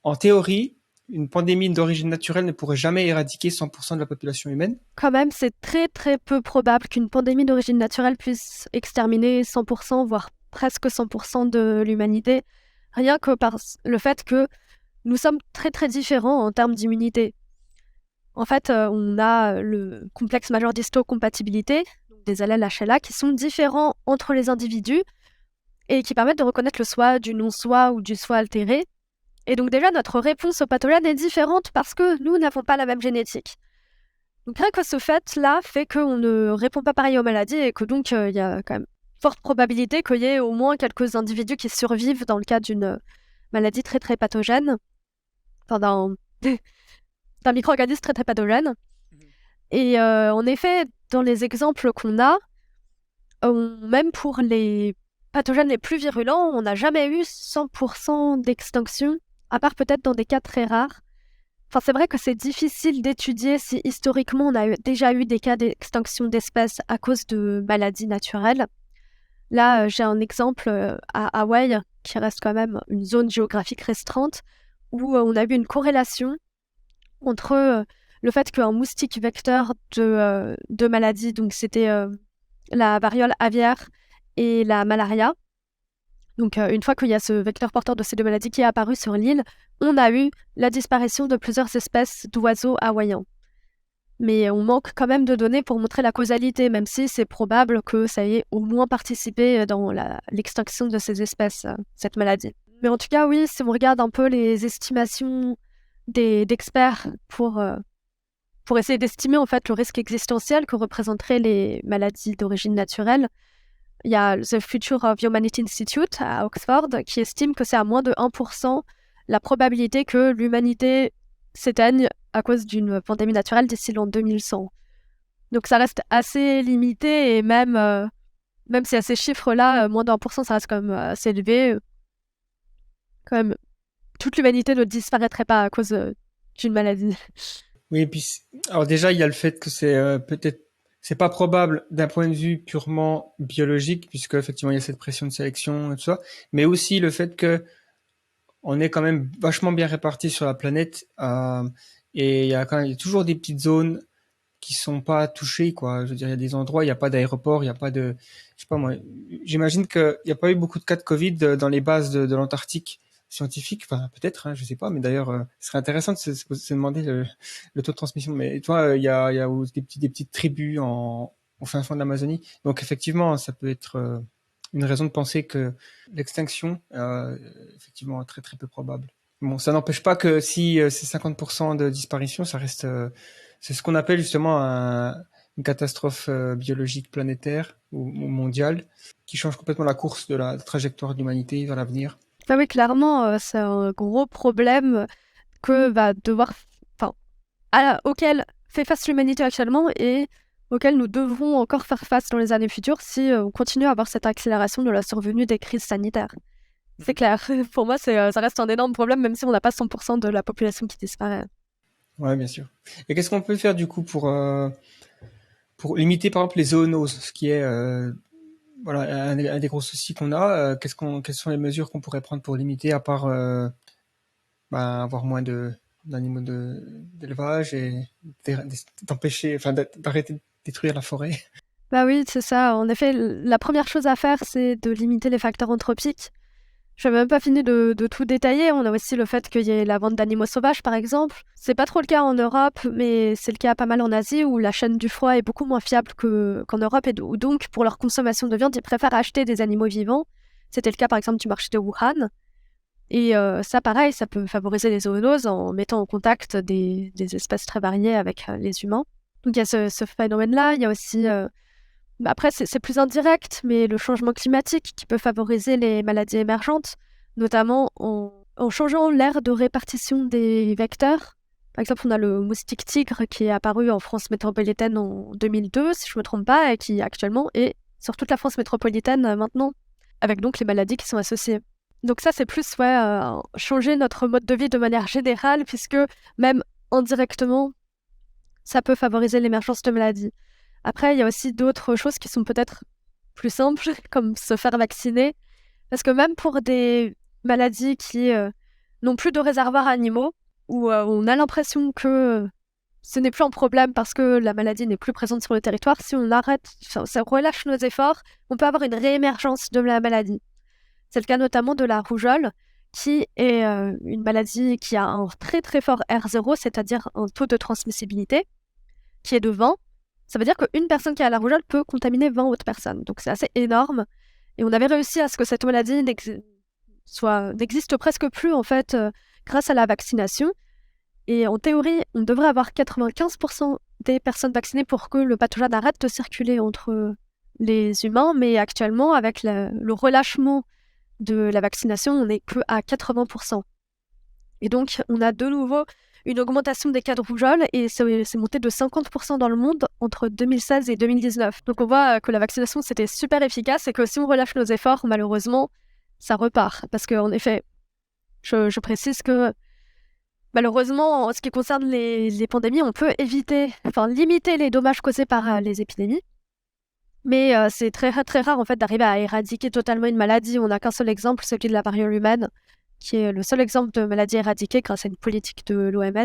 en théorie, une pandémie d'origine naturelle ne pourrait jamais éradiquer 100% de la population humaine? Quand même, c'est très très peu probable qu'une pandémie d'origine naturelle puisse exterminer 100%, voire presque 100% de l'humanité, rien que par le fait que nous sommes très très différents en termes d'immunité. En fait, on a le complexe majeur d'histocompatibilité, donc des allèles HLA, qui sont différents entre les individus et qui permettent de reconnaître le soi du non-soi ou du soi altéré. Et donc déjà, notre réponse au pathogène est différente parce que nous n'avons pas la même génétique. Donc rien que ce fait-là fait qu'on ne répond pas pareil aux maladies et que donc il y a quand même forte probabilité qu'il y ait au moins quelques individus qui survivent dans le cas d'une maladie très très pathogène, enfin d'un micro-organisme très très pathogène. Et en effet, dans les exemples qu'on a, même pour les pathogènes les plus virulents, on n'a jamais eu 100% d'extinction, à part peut-être dans des cas très rares. Enfin, c'est vrai que c'est difficile d'étudier si historiquement on a déjà eu des cas d'extinction d'espèces à cause de maladies naturelles. Là, j'ai un exemple à Hawaï, qui reste quand même une zone géographique restreinte, où on a vu une corrélation entre le fait qu'un moustique vecteur de maladies, donc c'était la variole aviaire et la malaria. Donc une fois qu'il y a ce vecteur porteur de ces deux maladies qui est apparu sur l'île, on a eu la disparition de plusieurs espèces d'oiseaux hawaïens. Mais on manque quand même de données pour montrer la causalité, même si c'est probable que ça ait au moins participé dans l'extinction de ces espèces, cette maladie. Mais en tout cas, oui, si on regarde un peu les estimations d'experts pour essayer d'estimer en fait le risque existentiel que représenteraient les maladies d'origine naturelle, il y a The Future of Humanity Institute à Oxford qui estime que c'est à moins de 1% la probabilité que l'humanité s'éteigne à cause d'une pandémie naturelle d'ici l'an 2100. Donc ça reste assez limité et même si à ces chiffres-là, moins de 1%, ça reste quand même assez élevé. Quand même, toute l'humanité ne disparaîtrait pas à cause d'une maladie. Oui, et puis, alors déjà, il y a le fait que c'est pas probable d'un point de vue purement biologique, puisque effectivement, il y a cette pression de sélection et tout ça, mais aussi le fait que on est quand même vachement bien répartis sur la planète, et il y a toujours des petites zones qui sont pas touchées, quoi. Je veux dire, il y a des endroits, il n'y a pas d'aéroport, il n'y a pas de, je sais pas moi, j'imagine qu'il n'y a pas eu beaucoup de cas de Covid dans les bases de l'Antarctique scientifique, enfin peut-être, hein, je sais pas, mais d'ailleurs, ce serait intéressant de se demander le taux de transmission. Mais toi, il y a des petites tribus au fin fond de l'Amazonie, donc effectivement, ça peut être une raison de penser que l'extinction effectivement très très peu probable. Bon, ça n'empêche pas que si c'est 50% de disparition, ça reste c'est ce qu'on appelle justement une catastrophe biologique planétaire ou mondiale qui change complètement la course de la trajectoire de l'humanité vers l'avenir. Ah oui, clairement, c'est un gros problème que va devoir, enfin, auquel fait face l'humanité actuellement et auquel nous devrons encore faire face dans les années futures si on continue à avoir cette accélération de la survenue des crises sanitaires. C'est clair. Pour moi, ça reste un énorme problème, même si on n'a pas 100% de la population qui disparaît. Ouais, bien sûr. Et qu'est-ce qu'on peut faire du coup pour limiter par exemple les zoonoses, ce qui est voilà un des gros soucis qu'on a. Quelles sont les mesures qu'on pourrait prendre pour limiter, à part avoir moins d'animaux d'élevage et d'empêcher, enfin d'arrêter de détruire la forêt. Bah oui, c'est ça. En effet, la première chose à faire, c'est de limiter les facteurs anthropiques. Je n'ai même pas fini de tout détailler. On a aussi le fait qu'il y ait la vente d'animaux sauvages, par exemple. C'est pas trop le cas en Europe, mais c'est le cas pas mal en Asie, où la chaîne du froid est beaucoup moins fiable qu'en Europe, et où donc, pour leur consommation de viande, ils préfèrent acheter des animaux vivants. C'était le cas, par exemple, du marché de Wuhan. Et ça, pareil, ça peut favoriser les zoonoses en mettant en contact des espèces très variées avec les humains. Donc il y a ce phénomène-là. Il y a aussi... Après, c'est plus indirect, mais le changement climatique qui peut favoriser les maladies émergentes, notamment en changeant l'aire de répartition des vecteurs. Par exemple, on a le moustique tigre qui est apparu en France métropolitaine en 2002, si je ne me trompe pas, et qui actuellement est sur toute la France métropolitaine maintenant, avec donc les maladies qui sont associées. Donc ça, c'est plus changer notre mode de vie de manière générale, puisque même indirectement, ça peut favoriser l'émergence de maladies. Après, il y a aussi d'autres choses qui sont peut-être plus simples, comme se faire vacciner. Parce que même pour des maladies qui n'ont plus de réservoirs animaux, où on a l'impression que ce n'est plus un problème parce que la maladie n'est plus présente sur le territoire, si on relâche nos efforts, on peut avoir une réémergence de la maladie. C'est le cas notamment de la rougeole, qui est une maladie qui a un très très fort R0, c'est-à-dire un taux de transmissibilité, qui est de 20. Ça veut dire qu'une personne qui a la rougeole peut contaminer 20 autres personnes. Donc c'est assez énorme. Et on avait réussi à ce que cette maladie n'existe presque plus, en fait, grâce à la vaccination. Et en théorie, on devrait avoir 95% des personnes vaccinées pour que le pathogène arrête de circuler entre les humains. Mais actuellement, avec le relâchement de la vaccination, on n'est que à 80%. Et donc, on a de nouveau une augmentation des cas de rougeole et c'est monté de 50% dans le monde entre 2016 et 2019. Donc on voit que la vaccination, c'était super efficace et que si on relâche nos efforts, malheureusement, ça repart. Parce qu'en effet, je précise que malheureusement, en ce qui concerne les pandémies, on peut limiter les dommages causés par les épidémies. Mais c'est très, très rare en fait d'arriver à éradiquer totalement une maladie. On n'a qu'un seul exemple, celui de la variole humaine, qui est le seul exemple de maladie éradiquée grâce à une politique de l'OMS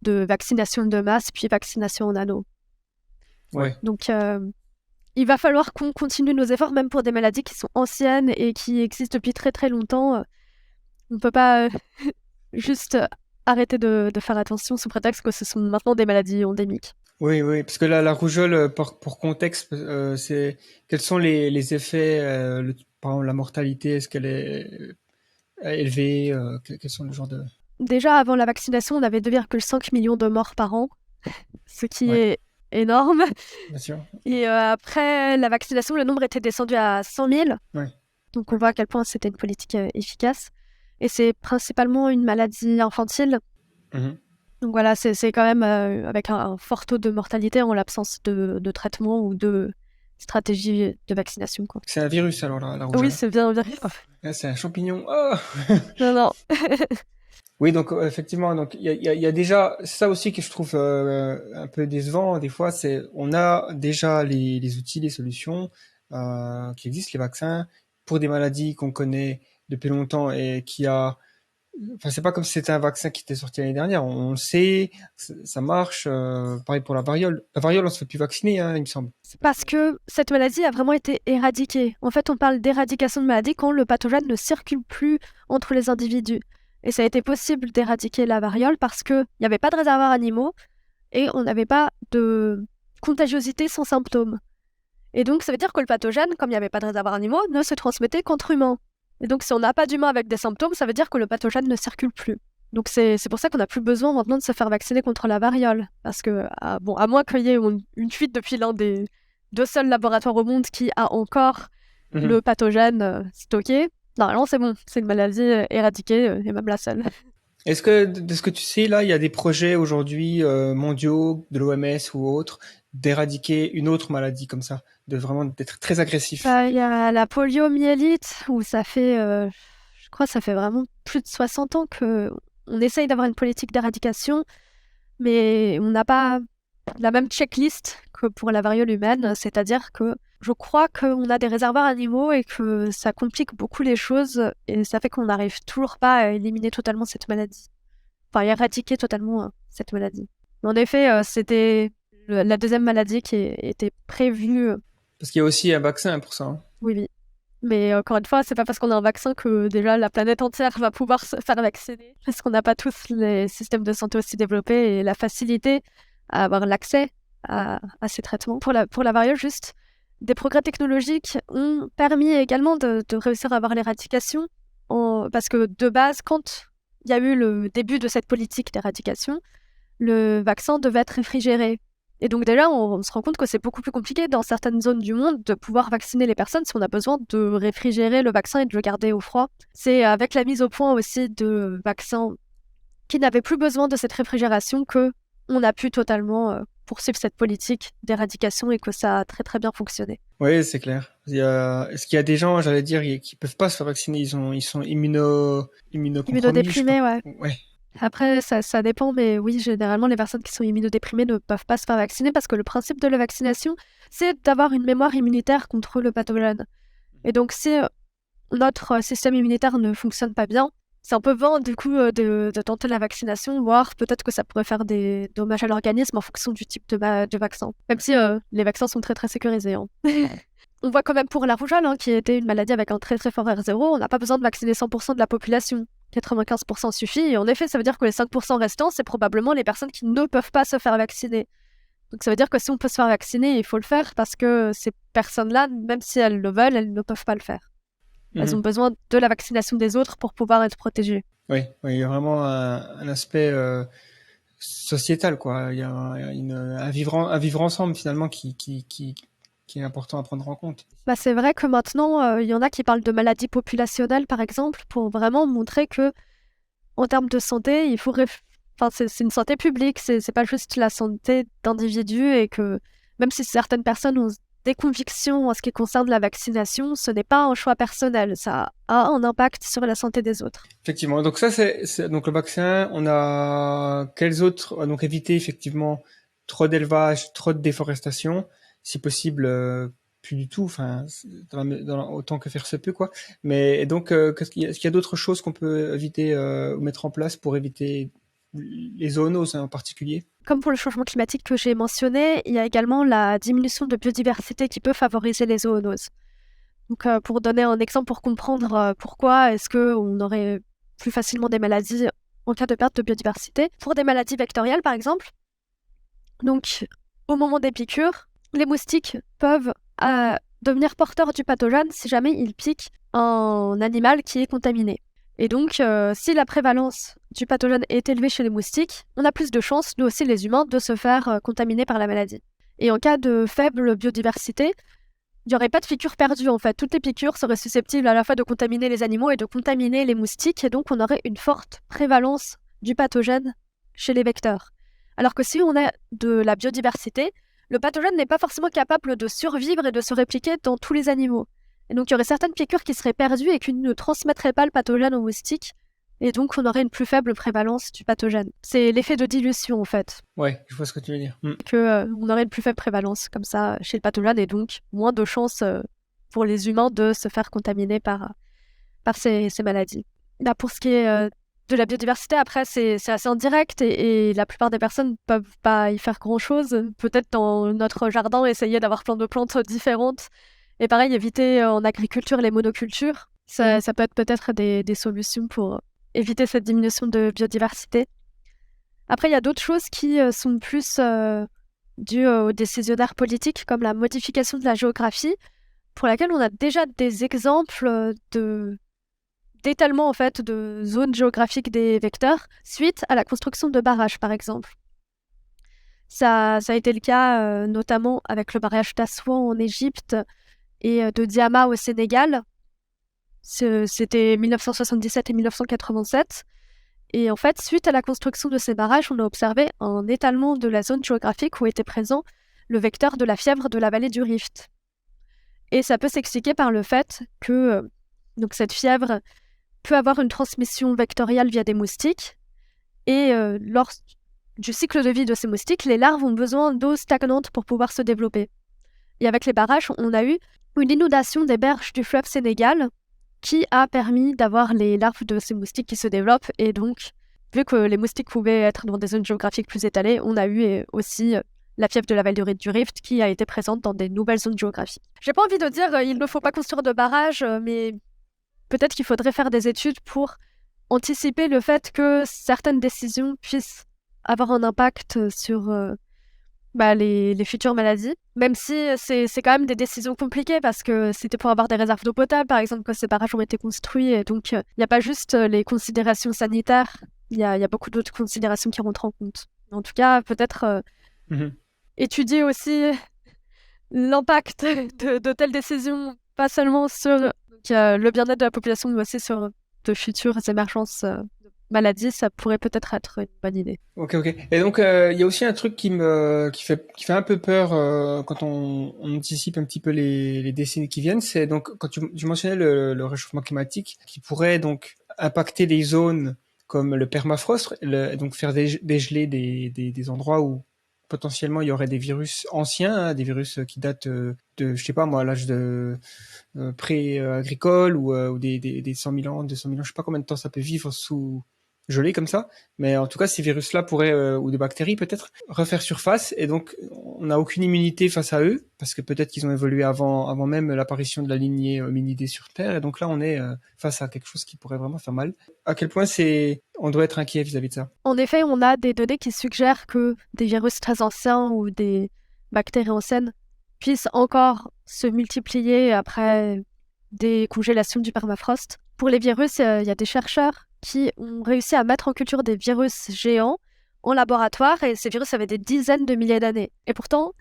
de vaccination de masse, puis vaccination en anneau. Ouais. Donc, il va falloir qu'on continue nos efforts, même pour des maladies qui sont anciennes et qui existent depuis très très longtemps. On ne peut pas juste arrêter de faire attention sous prétexte que ce sont maintenant des maladies endémiques. Oui, parce que la rougeole, pour contexte, quels sont les effets, par exemple la mortalité, est-ce qu'elle est élevée, quels sont les genres de... Déjà, avant la vaccination, on avait 2,5 millions de morts par an, ce qui est énorme. Bien sûr. Et après la vaccination, le nombre était descendu à 100 000. Ouais. Donc on voit à quel point c'était une politique efficace. Et c'est principalement une maladie infantile. Mmh. Donc voilà, c'est quand même avec un fort taux de mortalité en l'absence de traitement ou de stratégie de vaccination, quoi. C'est un virus alors, la rougeole? Oui, c'est bien un virus. Ah, c'est un champignon. Oh Non. Oui, donc effectivement, donc il y a déjà, c'est ça aussi que je trouve un peu décevant des fois, c'est on a déjà les outils, les solutions qui existent, les vaccins pour des maladies qu'on connaît depuis longtemps et enfin c'est pas comme si c'était un vaccin qui était sorti l'année dernière, on le sait, ça marche. Pareil pour la variole. La variole, on se fait plus vacciner, hein, il me semble. C'est parce que cette maladie a vraiment été éradiquée. En fait, on parle d'éradication de maladie quand le pathogène ne circule plus entre les individus. Et ça a été possible d'éradiquer la variole parce qu'il n'y avait pas de réservoirs animaux et on n'avait pas de contagiosité sans symptômes. Et donc, ça veut dire que le pathogène, comme il n'y avait pas de réservoir animaux, ne se transmettait qu'entre humains. Et donc, si on n'a pas d'humains avec des symptômes, ça veut dire que le pathogène ne circule plus. Donc, c'est pour ça qu'on n'a plus besoin maintenant de se faire vacciner contre la variole. Parce que, à moins qu'il y ait une fuite depuis l'un des 2 seuls laboratoires au monde qui a encore le pathogène stocké, normalement, c'est bon. C'est une maladie éradiquée, et même la seule. Est-ce que, de ce que tu sais, là, il y a des projets aujourd'hui mondiaux, de l'OMS ou autres, d'éradiquer une autre maladie comme ça, d'être très agressif? Il y a la poliomyélite, où ça fait, je crois que ça fait vraiment plus de 60 ans qu'on essaye d'avoir une politique d'éradication, mais on n'a pas la même checklist que pour la variole humaine, c'est-à-dire que je crois qu'on a des réservoirs animaux et que ça complique beaucoup les choses, et ça fait qu'on n'arrive toujours pas à éliminer totalement cette maladie. Enfin, éradiquer totalement cette maladie. Mais en effet, c'était la deuxième maladie qui était prévue. Parce qu'il y a aussi un vaccin pour ça. Oui. Mais encore une fois, c'est pas parce qu'on a un vaccin que déjà la planète entière va pouvoir se faire vacciner. Parce qu'on n'a pas tous les systèmes de santé aussi développés et la facilité à avoir l'accès à ces traitements. Pour la variole, juste, des progrès technologiques ont permis également de réussir à avoir l'éradication. Parce que de base, quand il y a eu le début de cette politique d'éradication, le vaccin devait être réfrigéré. Et donc déjà, on se rend compte que c'est beaucoup plus compliqué dans certaines zones du monde de pouvoir vacciner les personnes si on a besoin de réfrigérer le vaccin et de le garder au froid. C'est avec la mise au point aussi de vaccins qui n'avaient plus besoin de cette réfrigération qu'on a pu totalement poursuivre cette politique d'éradication et que ça a très très bien fonctionné. Oui, c'est clair. Est-ce qu'il y a des gens, j'allais dire, qui peuvent pas se faire vacciner, ils sont immunodéprimés, ouais. Ouais. Après, ça dépend, mais oui, généralement, les personnes qui sont immunodéprimées ne peuvent pas se faire vacciner parce que le principe de la vaccination, c'est d'avoir une mémoire immunitaire contre le pathogène. Et donc, si notre système immunitaire ne fonctionne pas bien, c'est un peu vain, du coup, de tenter la vaccination, voire peut-être que ça pourrait faire des dommages à l'organisme en fonction du type de vaccin. Même si les vaccins sont très, très sécurisés. Hein. On voit quand même pour la rougeole, qui était une maladie avec un très, très fort R0, on n'a pas besoin de vacciner 100% de la population. 95% suffit, et en effet, ça veut dire que les 5% restants, c'est probablement les personnes qui ne peuvent pas se faire vacciner. Donc ça veut dire que si on peut se faire vacciner, il faut le faire, parce que ces personnes-là, même si elles le veulent, elles ne peuvent pas le faire. Elles ont besoin de la vaccination des autres pour pouvoir être protégées. Oui, il y a vraiment un aspect sociétal, quoi. Il y a un vivre ensemble, finalement, qui est important à prendre en compte. C'est vrai que maintenant, il y en a qui parlent de maladies populationnelles, par exemple, pour vraiment montrer que, en termes de santé, il faut c'est une santé publique, c'est pas juste la santé d'individus, et que même si certaines personnes ont des convictions en ce qui concerne la vaccination, ce n'est pas un choix personnel, ça a un impact sur la santé des autres. Effectivement, donc ça c'est donc le vaccin. On a quels autres? Donc éviter effectivement trop d'élevage, trop de déforestation, si possible plus du tout, enfin autant que faire se peut, quoi. Mais donc est-ce qu'il y a d'autres choses qu'on peut éviter ou mettre en place pour éviter les zoonoses en particulier? Comme pour le changement climatique que j'ai mentionné, il y a également la diminution de biodiversité qui peut favoriser les zoonoses. Donc pour donner un exemple, pour comprendre pourquoi est-ce qu'on aurait plus facilement des maladies en cas de perte de biodiversité. Pour des maladies vectorielles, par exemple, donc au moment des piqûres, les moustiques peuvent devenir porteurs du pathogène si jamais ils piquent un animal qui est contaminé. Et donc, si la prévalence du pathogène est élevée chez les moustiques, on a plus de chances, nous aussi les humains, de se faire contaminer par la maladie. Et en cas de faible biodiversité, il n'y aurait pas de piqûres perdues en fait. Toutes les piqûres seraient susceptibles à la fois de contaminer les animaux et de contaminer les moustiques, et donc on aurait une forte prévalence du pathogène chez les vecteurs. Alors que si on a de la biodiversité, le pathogène n'est pas forcément capable de survivre et de se répliquer dans tous les animaux. Et donc il y aurait certaines piqûres qui seraient perdues et qui ne transmettraient pas le pathogène aux moustiques, et donc on aurait une plus faible prévalence du pathogène. C'est l'effet de dilution en fait. Ouais, je vois ce que tu veux dire. On aurait une plus faible prévalence comme ça chez le pathogène, et donc moins de chances pour les humains de se faire contaminer par ces maladies. Là, pour ce qui est de la biodiversité, après c'est assez indirect, et la plupart des personnes ne peuvent pas y faire grand-chose. Peut-être dans notre jardin, essayer d'avoir plein de plantes différentes. Et pareil, éviter en agriculture les monocultures. Ça peut être peut-être des solutions pour éviter cette diminution de biodiversité. Après, il y a d'autres choses qui sont plus dû aux décisionnaires politiques comme la modification de la géographie, pour laquelle on a déjà des exemples d'étalement en fait de zones géographiques des vecteurs suite à la construction de barrages par exemple. Ça a été le cas notamment avec le barrage d'Assouan en Égypte et de Diama au Sénégal. C'était 1977 et 1987. Et en fait, suite à la construction de ces barrages, on a observé un étalement de la zone géographique où était présent le vecteur de la fièvre de la vallée du Rift. Et ça peut s'expliquer par le fait que donc cette fièvre peut avoir une transmission vectorielle via des moustiques. Et lors du cycle de vie de ces moustiques, les larves ont besoin d'eau stagnante pour pouvoir se développer. Et avec les barrages, on a eu une inondation des berges du fleuve Sénégal qui a permis d'avoir les larves de ces moustiques qui se développent. Et donc, vu que les moustiques pouvaient être dans des zones géographiques plus étalées, on a eu aussi la fièvre de la vallée du Rift qui a été présente dans des nouvelles zones géographiques. J'ai pas envie de dire il ne faut pas construire de barrages, mais peut-être qu'il faudrait faire des études pour anticiper le fait que certaines décisions puissent avoir un impact sur les futures maladies, même si c'est quand même des décisions compliquées parce que c'était pour avoir des réserves d'eau potable, par exemple, que ces barrages ont été construits. Et donc, il n'y a pas juste les considérations sanitaires, il y a beaucoup d'autres considérations qui rentrent en compte. En tout cas, peut-être étudier aussi l'impact de telles décisions, pas seulement sur le bien-être de la population, mais aussi sur de futures émergences de maladies, ça pourrait peut-être être une bonne idée. Ok. Et donc, il y a aussi un truc qui fait un peu peur quand on anticipe un petit peu les décennies qui viennent. C'est donc quand tu mentionnais le réchauffement climatique qui pourrait donc impacter les zones comme le permafrost, donc faire dégeler des endroits où potentiellement il y aurait des virus anciens, des virus qui datent de, je sais pas moi, l'âge de pré-agricole ou des 100 000 ans, 200 000 ans, je sais pas combien de temps ça peut vivre sous gelé comme ça, mais en tout cas ces virus-là pourraient, ou des bactéries peut-être, refaire surface, et donc on n'a aucune immunité face à eux, parce que peut-être qu'ils ont évolué avant même l'apparition de la lignée hominidée sur Terre, et donc là on est face à quelque chose qui pourrait vraiment faire mal. À quel point on doit être inquiet vis-à-vis de ça? En effet, on a des données qui suggèrent que des virus très anciens ou des bactéries anciennes puissent encore se multiplier après des congélations du permafrost. Pour les virus, il y a des chercheurs qui ont réussi à mettre en culture des virus géants en laboratoire, et ces virus avaient des dizaines de milliers d'années. Et pourtant,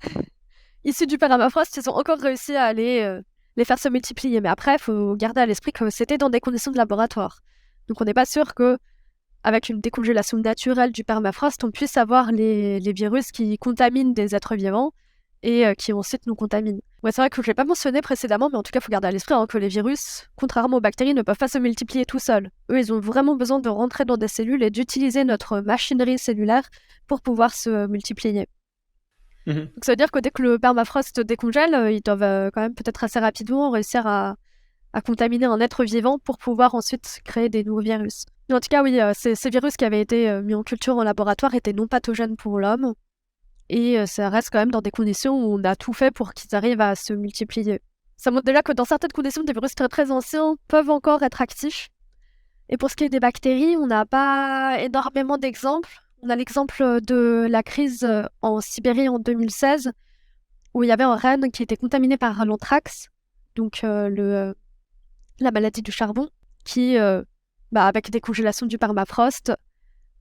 issus du permafrost, ils ont encore réussi à les faire se multiplier. Mais après, il faut garder à l'esprit que c'était dans des conditions de laboratoire. Donc on n'est pas sûr que avec une décongélation naturelle du permafrost, on puisse avoir les virus qui contaminent des êtres vivants et qui ensuite nous contaminent. Ouais, c'est vrai que je ne l'ai pas mentionné précédemment, mais en tout cas, il faut garder à l'esprit que les virus, contrairement aux bactéries, ne peuvent pas se multiplier tout seuls. Eux, ils ont vraiment besoin de rentrer dans des cellules et d'utiliser notre machinerie cellulaire pour pouvoir se multiplier. Donc ça veut dire que dès que le permafrost décongèle, ils doivent quand même peut-être assez rapidement réussir à contaminer un être vivant pour pouvoir ensuite créer des nouveaux virus. Mais en tout cas, oui, ces virus qui avaient été mis en culture en laboratoire étaient non pathogènes pour l'homme. Et ça reste quand même dans des conditions où on a tout fait pour qu'ils arrivent à se multiplier. Ça montre déjà que dans certaines conditions, des virus très très anciens peuvent encore être actifs. Et pour ce qui est des bactéries, on n'a pas énormément d'exemples. On a l'exemple de la crise en Sibérie en 2016, où il y avait un renne qui était contaminé par l'anthrax, donc la maladie du charbon, qui, avec des congélations du permafrost,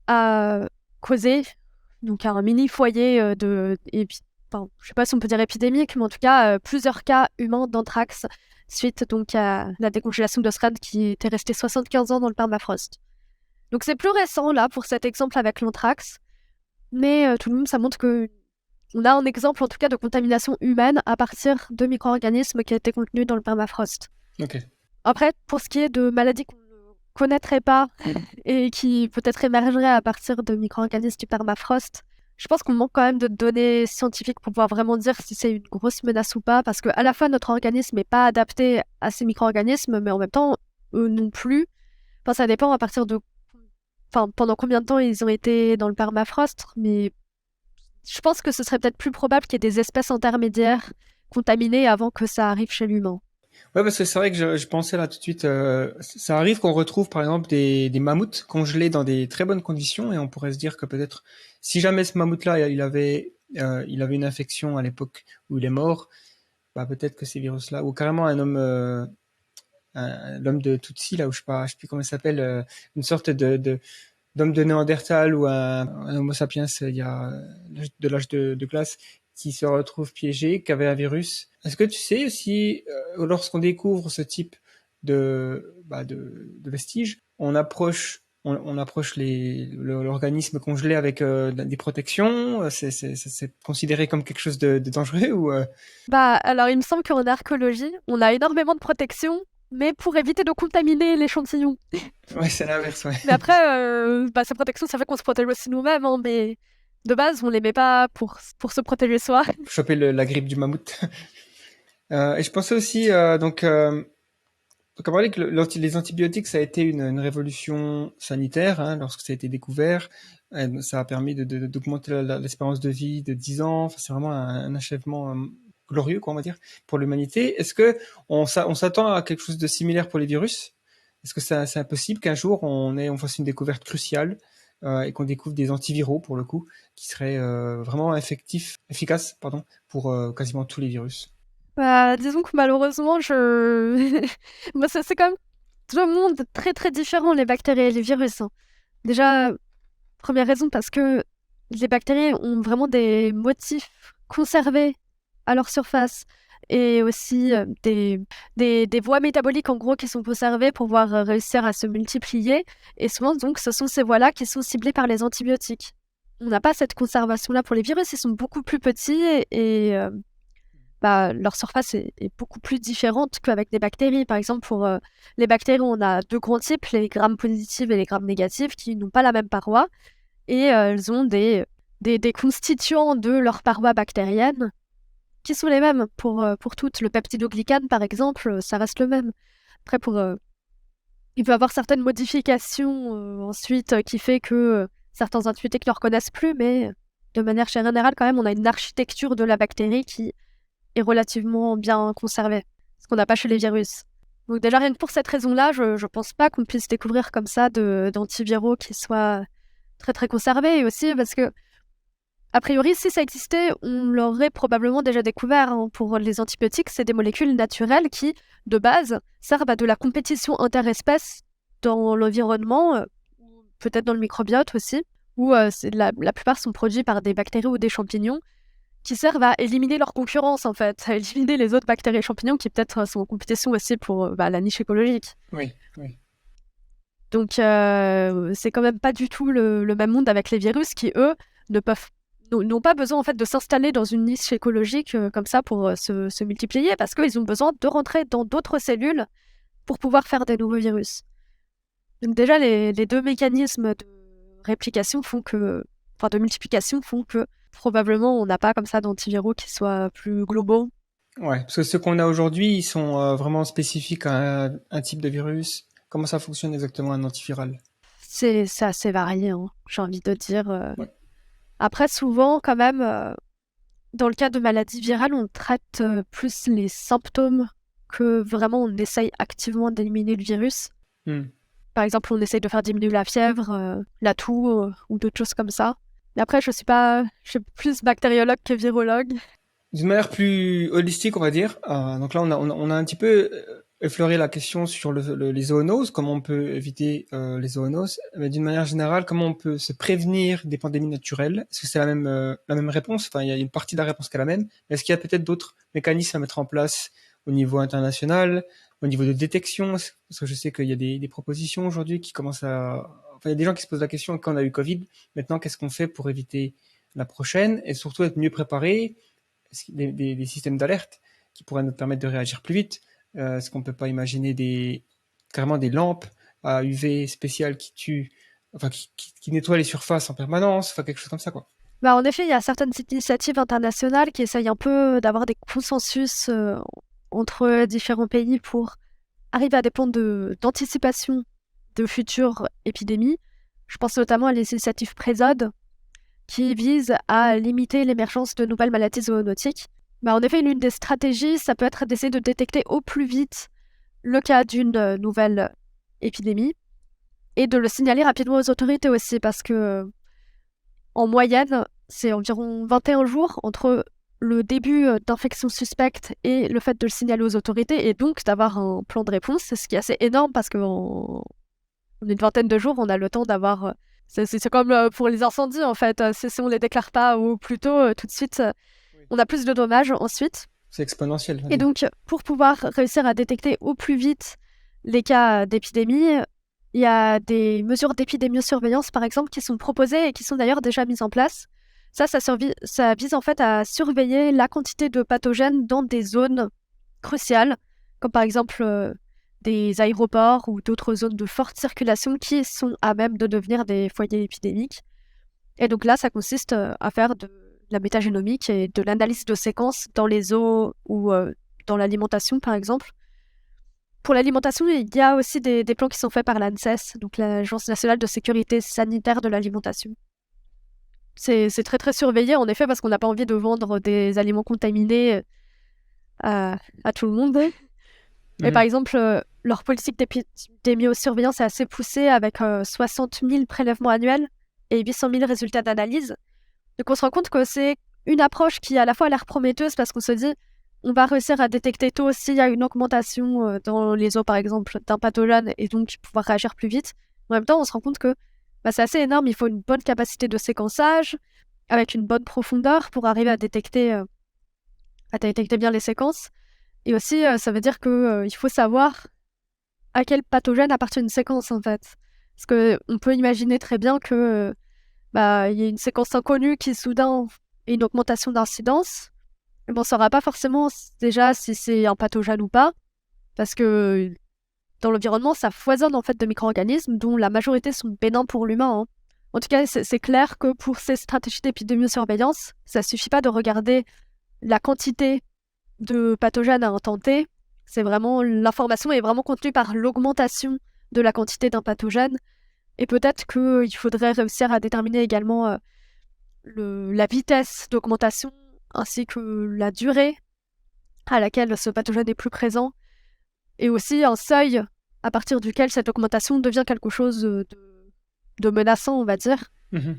a causé donc un mini foyer je sais pas si on peut dire épidémique, mais en tout cas plusieurs cas humains d'anthrax suite donc à la décongélation de ce renne qui était resté 75 ans dans le permafrost. Donc c'est plus récent là pour cet exemple avec l'anthrax, mais tout de même ça montre que on a un exemple en tout cas de contamination humaine à partir de micro-organismes qui étaient contenus dans le permafrost. Ok. Après, pour ce qui est de maladies qu'on ne connaîtrait pas et qui peut-être émergeraient à partir de micro-organismes du permafrost, je pense qu'on manque quand même de données scientifiques pour pouvoir vraiment dire si c'est une grosse menace ou pas, parce qu'à la fois notre organisme n'est pas adapté à ces micro-organismes, mais en même temps, eux non plus. Enfin, ça dépend à partir de... pendant combien de temps ils ont été dans le permafrost, mais je pense que ce serait peut-être plus probable qu'il y ait des espèces intermédiaires contaminées avant que ça arrive chez l'humain. Ouais, parce que c'est vrai que je pensais là tout de suite, ça arrive qu'on retrouve par exemple des mammouths congelés dans des très bonnes conditions et on pourrait se dire que peut-être si jamais ce mammouth-là il avait une infection à l'époque où il est mort, bah peut-être que ces virus-là ou carrément un homme l'homme de Tutsi là où je sais plus comment il s'appelle, une sorte d'homme de Néandertal ou un Homo sapiens il y a de l'âge de glace qui se retrouve piégé, qui avait un virus. Est-ce que tu sais si lorsqu'on découvre ce type de vestiges, on approche l'organisme congelé avec des protections, c'est considéré comme quelque chose de dangereux ou Bah, alors il me semble qu'en archéologie, on a énormément de protection, mais pour éviter de contaminer l'échantillon. Ouais, c'est l'inverse, ouais. Mais après, ces protections, ça fait qu'on se protège aussi nous-mêmes, hein, mais de base, on les met pas pour se protéger soi. Choper la grippe du mammouth. Et je pensais aussi, comme on dit que les antibiotiques, ça a été une révolution sanitaire hein, lorsque ça a été découvert. Ça a permis d'augmenter l'espérance de vie de 10 ans. Enfin, c'est vraiment un achèvement glorieux, quoi, on va dire, pour l'humanité. Est-ce que on s'attend à quelque chose de similaire pour les virus? Est-ce que c'est impossible qu'un jour on fasse une découverte cruciale et qu'on découvre des antiviraux, pour le coup, qui seraient vraiment efficaces, pardon, pour quasiment tous les virus? Bah, disons que malheureusement, moi, c'est quand même deux mondes très très différents, les bactéries et les virus, hein. Déjà, première raison, parce que les bactéries ont vraiment des motifs conservés à leur surface et aussi des voies métaboliques en gros qui sont conservées pour pouvoir réussir à se multiplier. Et souvent, donc, ce sont ces voies-là qui sont ciblées par les antibiotiques. On n'a pas cette conservation-là pour les virus, ils sont beaucoup plus petits et leur surface est beaucoup plus différente qu'avec des bactéries. Par exemple, pour les bactéries, on a deux grands types, les grammes positives et les grammes négatives, qui n'ont pas la même paroi. Et elles ont des constituants de leur paroi bactérienne qui sont les mêmes pour toutes. Le peptidoglycane, par exemple, ça reste le même. Après, il peut y avoir certaines modifications ensuite qui fait que certains antibiotiques ne le reconnaissent plus, mais de manière générale, quand même, on a une architecture de la bactérie qui est relativement bien conservée, ce qu'on n'a pas chez les virus. Donc déjà, rien que pour cette raison-là, je pense pas qu'on puisse découvrir comme ça d'antiviraux qui soient très très conservés. Et aussi parce que, a priori, si ça existait, on l'aurait probablement déjà découvert, hein. Pour les antibiotiques, c'est des molécules naturelles qui, de base, servent à de la compétition interespèces dans l'environnement, peut-être dans le microbiote aussi, où la plupart sont produits par des bactéries ou des champignons qui servent à éliminer leur concurrence, en fait, à éliminer les autres bactéries et champignons qui peut-être sont en compétition aussi pour la niche écologique. Oui, oui. Donc c'est quand même pas du tout le même monde avec les virus qui, eux, n'ont pas besoin en fait de s'installer dans une niche écologique comme ça pour se multiplier parce qu'ils ont besoin de rentrer dans d'autres cellules pour pouvoir faire des nouveaux virus. Donc déjà, les deux mécanismes de réplication de multiplication font que probablement on n'a pas comme ça d'antiviraux qui soient plus globaux. Ouais, parce que ceux qu'on a aujourd'hui, ils sont vraiment spécifiques à un type de virus. Comment ça fonctionne exactement un antiviral? C'est assez varié, hein, j'ai envie de dire. Ouais. Après, souvent, quand même, dans le cas de maladies virales, on traite plus les symptômes que vraiment on essaye activement d'éliminer le virus. Par exemple, on essaye de faire diminuer la fièvre, la toux ou d'autres choses comme ça. Mais après, je suis plus bactériologue que virologue. D'une manière plus holistique, on va dire. Donc là, on a un petit peu effleuré la question sur les zoonoses, comment on peut éviter les zoonoses. Mais d'une manière générale, comment on peut se prévenir des pandémies naturelles? Est-ce que c'est la même réponse? Enfin, il y a une partie de la réponse qui est la même. Mais est-ce qu'il y a peut-être d'autres mécanismes à mettre en place au niveau international, au niveau de détection? Parce que je sais qu'il y a des propositions aujourd'hui qui commencent à... Enfin, il y a des gens qui se posent la question, quand on a eu Covid, maintenant, qu'est-ce qu'on fait pour éviter la prochaine? Et surtout être mieux préparé? Des systèmes d'alerte qui pourraient nous permettre de réagir plus vite. Est-ce qu'on ne peut pas imaginer carrément des lampes à UV spéciales qui nettoient les surfaces en permanence, enfin quelque chose comme ça, quoi. En effet, il y a certaines initiatives internationales qui essayent un peu d'avoir des consensus entre différents pays pour arriver à des plans d'anticipation de futures épidémies. Je pense notamment à l'initiative PRESOD, qui vise à limiter l'émergence de nouvelles maladies zoonotiques. En effet, l'une des stratégies, ça peut être d'essayer de détecter au plus vite le cas d'une nouvelle épidémie et de le signaler rapidement aux autorités aussi, parce que en moyenne, c'est environ 21 jours entre le début d'infection suspecte et le fait de le signaler aux autorités, et donc d'avoir un plan de réponse, ce qui est assez énorme parce qu'en une vingtaine de jours, on a le temps d'avoir... c'est comme pour les incendies, en fait. Si on ne les déclare pas au plus tôt, tout de suite, on a plus de dommages ensuite. C'est exponentiel. Et donc, pour pouvoir réussir à détecter au plus vite les cas d'épidémie, il y a des mesures d'épidémiosurveillance, par exemple, qui sont proposées et qui sont d'ailleurs déjà mises en place. Ça vise en fait à surveiller la quantité de pathogènes dans des zones cruciales, comme par exemple des aéroports ou d'autres zones de forte circulation qui sont à même de devenir des foyers épidémiques. Et donc là, ça consiste à faire de la métagénomique et de l'analyse de séquences dans les eaux ou dans l'alimentation, par exemple. Pour l'alimentation, il y a aussi des plans qui sont faits par l'ANSES, donc l'Agence nationale de sécurité sanitaire de l'alimentation. C'est très très surveillé, en effet, parce qu'on n'a pas envie de vendre des aliments contaminés à tout le monde. Et par exemple, leur politique d'épidémiosurveillance est assez poussée, avec 60 000 prélèvements annuels et 800 000 résultats d'analyse. Donc on se rend compte que c'est une approche qui à la fois a l'air prometteuse, parce qu'on se dit on va réussir à détecter tôt s'il y a une augmentation dans les eaux, par exemple, d'un pathogène, et donc pouvoir réagir plus vite. En même temps, on se rend compte que c'est assez énorme. Il faut une bonne capacité de séquençage, avec une bonne profondeur pour arriver à détecter bien les séquences. Et aussi, ça veut dire qu'il faut savoir à quel pathogène appartient une séquence, en fait. Parce qu'on peut imaginer très bien que il y a une séquence inconnue qui, soudain, ait une augmentation d'incidence. Mais on ne saura pas forcément déjà si c'est un pathogène ou pas, parce que dans l'environnement, ça foisonne en fait de micro-organismes dont la majorité sont bénins pour l'humain. En tout cas, c'est clair que pour ces stratégies d'épidémiosurveillance, ça ne suffit pas de regarder la quantité de pathogènes à un temps T. C'est vraiment, l'information est vraiment contenue par l'augmentation de la quantité d'un pathogène. Et peut-être qu'il faudrait réussir à déterminer également la vitesse d'augmentation, ainsi que la durée à laquelle ce pathogène est plus présent, et aussi un seuil à partir duquel cette augmentation devient quelque chose de menaçant, on va dire. Enfin,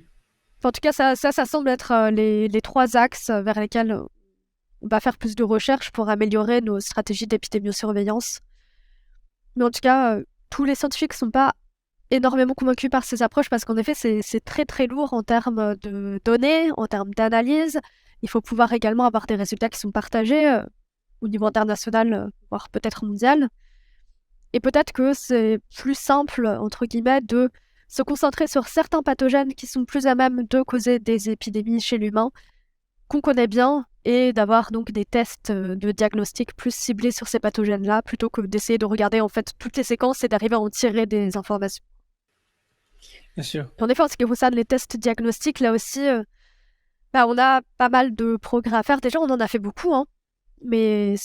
en tout cas, ça semble être les trois axes vers lesquels on va faire plus de recherches pour améliorer nos stratégies d'épidémiosurveillance. Mais en tout cas, tous les scientifiques ne sont pas énormément convaincus par ces approches, parce qu'en effet, c'est très très lourd en termes de données, en termes d'analyse. Il faut pouvoir également avoir des résultats qui sont partagés au niveau international, voire peut-être mondial. Et peut-être que c'est plus simple, entre guillemets, de se concentrer sur certains pathogènes qui sont plus à même de causer des épidémies chez l'humain, qu'on connaît bien, et d'avoir donc des tests de diagnostic plus ciblés sur ces pathogènes-là, plutôt que d'essayer de regarder en fait toutes les séquences et d'arriver à en tirer des informations. Bien sûr. En effet, en ce qui concerne les tests diagnostiques, là aussi, on a pas mal de progrès à faire. Déjà, on en a fait beaucoup, mais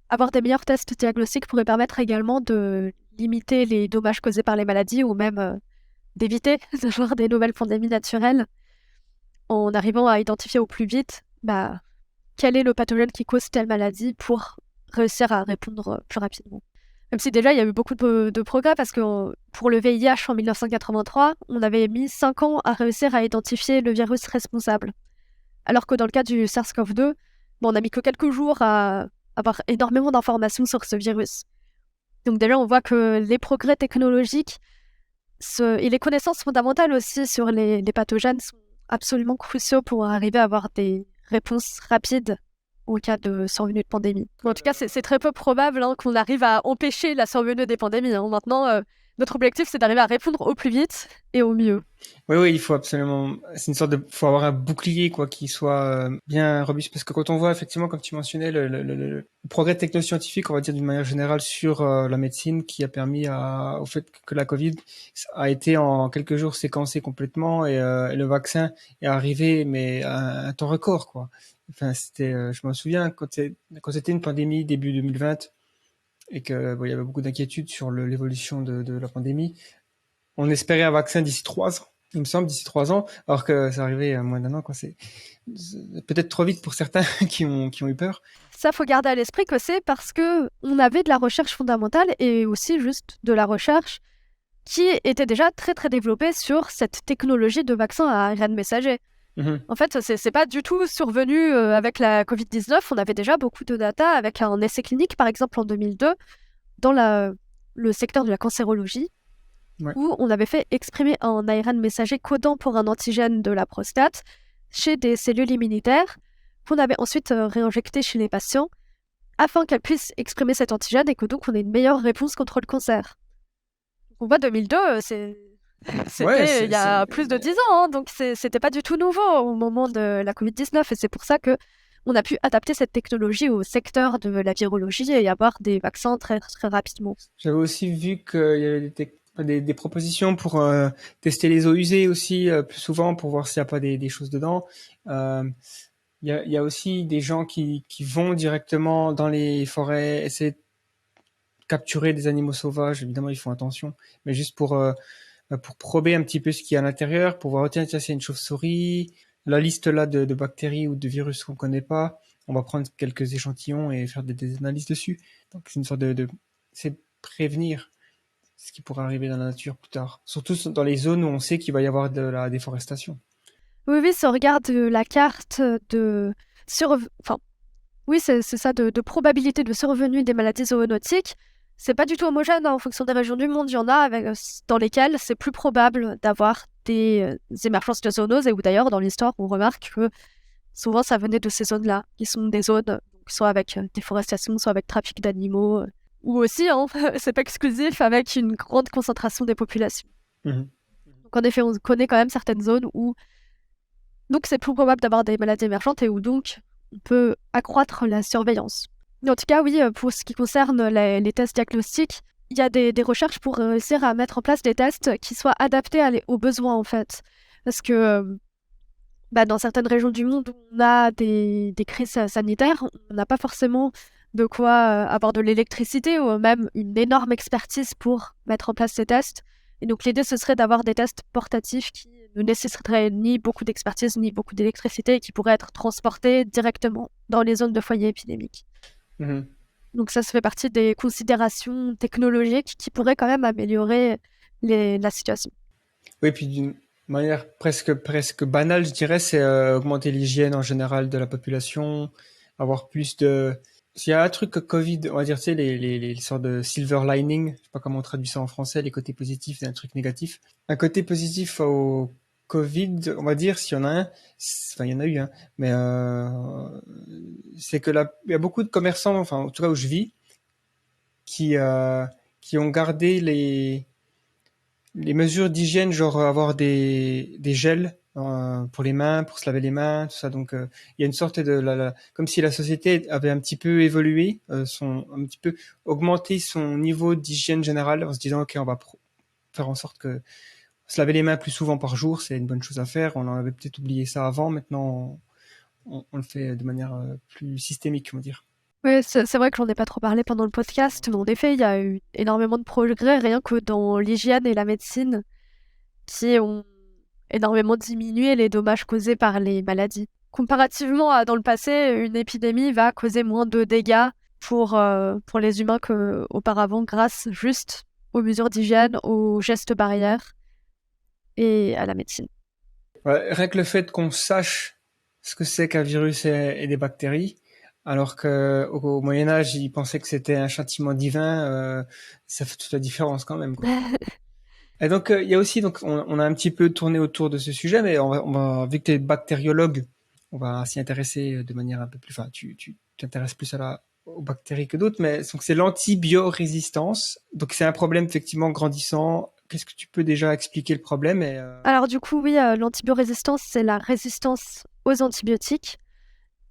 avoir des meilleurs tests diagnostiques pourrait permettre également de limiter les dommages causés par les maladies, ou même d'éviter d'avoir des nouvelles pandémies naturelles, en arrivant à identifier au plus vite quel est le pathogène qui cause telle maladie, pour réussir à répondre plus rapidement. Même si déjà il y a eu beaucoup de progrès, parce que pour le VIH en 1983, on avait mis 5 ans à réussir à identifier le virus responsable. Alors que dans le cas du SARS-CoV-2, on a mis que quelques jours à avoir énormément d'informations sur ce virus. Donc déjà, on voit que les progrès technologiques et les connaissances fondamentales aussi sur les pathogènes sont absolument cruciaux pour arriver à avoir des réponses rapides au cas de survenue de pandémie. En tout cas, c'est très peu probable qu'on arrive à empêcher la survenue des pandémies. Maintenant, notre objectif, c'est d'arriver à répondre au plus vite et au mieux. Oui, il faut absolument... C'est une sorte de... faut avoir un bouclier, quoi, qui soit bien robuste. Parce que quand on voit, effectivement, comme tu mentionnais, le progrès technoscientifique, on va dire d'une manière générale, sur la médecine, qui a permis au fait que la Covid a été en quelques jours séquencée complètement, et le vaccin est arrivé, mais à un temps record, quoi. Enfin, je m'en souviens, quand c'était une pandémie début 2020, et que il y avait beaucoup d'inquiétudes sur l'évolution de la pandémie, on espérait un vaccin d'ici 3 ans. il me semble, d'ici 3 ans, alors que ça arrivait à moins d'un an, quoi. C'est peut-être trop vite pour certains qui ont eu peur. Ça, faut garder à l'esprit que c'est parce que on avait de la recherche fondamentale et aussi juste de la recherche qui était déjà très très développée sur cette technologie de vaccin à ARN messager. En fait, c'est pas du tout survenu avec la Covid-19. On avait déjà beaucoup de data avec un essai clinique, par exemple en 2002, dans le secteur de la cancérologie, Ouais. où on avait fait exprimer un ARN messager codant pour un antigène de la prostate chez des cellules immunitaires qu'on avait ensuite réinjecté chez les patients afin qu'elles puissent exprimer cet antigène et que donc on ait une meilleure réponse contre le cancer. On voit 2002, c'était il y a plus de 10 ans, hein, donc c'était pas du tout nouveau au moment de la Covid-19 et c'est pour ça que on a pu adapter cette technologie au secteur de la virologie et avoir des vaccins très, très rapidement. J'avais aussi vu qu'il y avait des propositions pour tester les eaux usées aussi plus souvent pour voir s'il n'y a pas des choses dedans. Il y a aussi des gens qui vont directement dans les forêts essayer de capturer des animaux sauvages. Évidemment, ils font attention, mais juste pour prober un petit peu ce qu'il y a à l'intérieur, pour voir, tiens, c'est une chauve-souris, la liste là de bactéries ou de virus qu'on connaît pas. On va prendre quelques échantillons et faire des analyses dessus. Donc c'est une sorte c'est prévenir ce qui pourrait arriver dans la nature plus tard. Surtout dans les zones où on sait qu'il va y avoir de la déforestation. Oui, si on regarde la carte de oui, c'est ça, de probabilité de survenue des maladies zoonotiques. C'est pas du tout homogène, hein, en fonction des régions du monde. Il y en a dans lesquelles c'est plus probable d'avoir des émergences de zoonoses et où d'ailleurs, dans l'histoire, on remarque que souvent ça venait de ces zones-là, qui sont des zones soit avec déforestation, soit avec trafic d'animaux, ou aussi, hein, c'est pas exclusif, avec une grande concentration des populations. Donc en effet, on connaît quand même certaines zones où donc c'est plus probable d'avoir des maladies émergentes et où donc on peut accroître la surveillance. Mais en tout cas, oui, pour ce qui concerne les tests diagnostiques, il y a des recherches pour réussir à mettre en place des tests qui soient adaptés aux besoins, en fait. Parce que dans certaines régions du monde où on a des crises sanitaires, on n'a pas forcément de quoi avoir de l'électricité ou même une énorme expertise pour mettre en place ces tests. Et donc l'idée, ce serait d'avoir des tests portatifs qui ne nécessiteraient ni beaucoup d'expertise ni beaucoup d'électricité et qui pourraient être transportés directement dans les zones de foyer épidémiques. Donc ça fait partie des considérations technologiques qui pourraient quand même améliorer la situation. Oui, puis d'une manière presque banale, je dirais, c'est augmenter l'hygiène en général de la population, avoir plus de... S'il y a un truc que Covid, on va dire, tu sais, les sortes de silver lining, je sais pas comment on traduit ça en français, les côtés positifs d'un truc négatif. Un côté positif au Covid, on va dire, s'il y en a un, enfin, il y en a eu, hein, mais c'est que là, il y a beaucoup de commerçants, enfin, en tout cas où je vis, qui ont gardé les mesures d'hygiène, genre avoir des gels pour les mains, pour se laver les mains, tout ça. Donc, il y a une sorte de comme si la société avait un petit peu évolué, un petit peu augmenté son niveau d'hygiène générale en se disant, ok, on va faire en sorte que se laver les mains plus souvent par jour, c'est une bonne chose à faire. On en avait peut-être oublié ça avant. Maintenant, on le fait de manière plus systémique, on va dire. Oui, c'est vrai que j'en ai pas trop parlé pendant le podcast, mais en effet, il y a eu énormément de progrès rien que dans l'hygiène et la médecine qui ont énormément diminué les dommages causés par les maladies. Comparativement à dans le passé, une épidémie va causer moins de dégâts pour les humains qu'auparavant grâce juste aux mesures d'hygiène, aux gestes barrières et à la médecine. Ouais, rien que le fait qu'on sache ce que c'est qu'un virus et des bactéries, alors qu'au Moyen-Âge, ils pensaient que c'était un châtiment divin, ça fait toute la différence quand même, quoi. Et donc, il y a aussi, donc, on a un petit peu tourné autour de ce sujet, mais vu que tu es bactériologue, on va s'y intéresser de manière un peu plus, enfin, tu t'intéresses plus aux bactéries que d'autres, mais donc c'est l'antibiorésistance. Donc, c'est un problème effectivement grandissant. Qu'est-ce que tu peux déjà expliquer le problème Alors du coup, oui, l'antibiorésistance, c'est la résistance aux antibiotiques.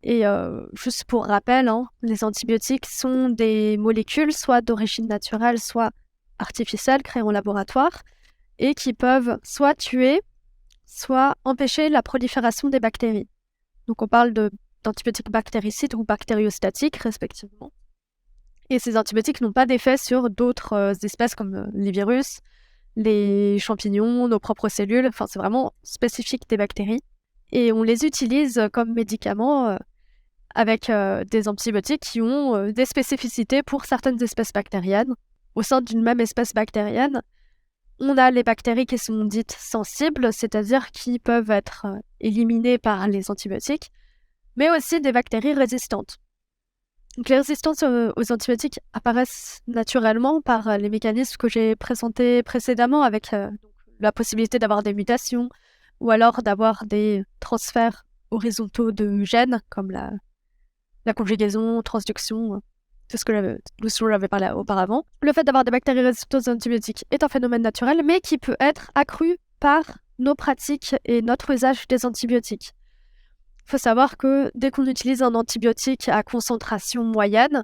Et juste pour rappel, hein, les antibiotiques sont des molécules soit d'origine naturelle, soit artificielle, créées en laboratoire, et qui peuvent soit tuer, soit empêcher la prolifération des bactéries. Donc on parle d'antibiotiques bactéricides ou bactériostatiques, respectivement. Et ces antibiotiques n'ont pas d'effet sur d'autres espèces comme les virus, les champignons, nos propres cellules. Enfin, c'est vraiment spécifique des bactéries. Et on les utilise comme médicaments avec des antibiotiques qui ont des spécificités pour certaines espèces bactériennes. Au sein d'une même espèce bactérienne, on a les bactéries qui sont dites sensibles, c'est-à-dire qui peuvent être éliminées par les antibiotiques, mais aussi des bactéries résistantes. Donc, les résistances aux antibiotiques apparaissent naturellement par les mécanismes que j'ai présentés précédemment avec la possibilité d'avoir des mutations ou alors d'avoir des transferts horizontaux de gènes comme la conjugaison, transduction, tout ce que j'avais parlé auparavant. Le fait d'avoir des bactéries résistantes aux antibiotiques est un phénomène naturel, mais qui peut être accru par nos pratiques et notre usage des antibiotiques. Il faut savoir que dès qu'on utilise un antibiotique à concentration moyenne,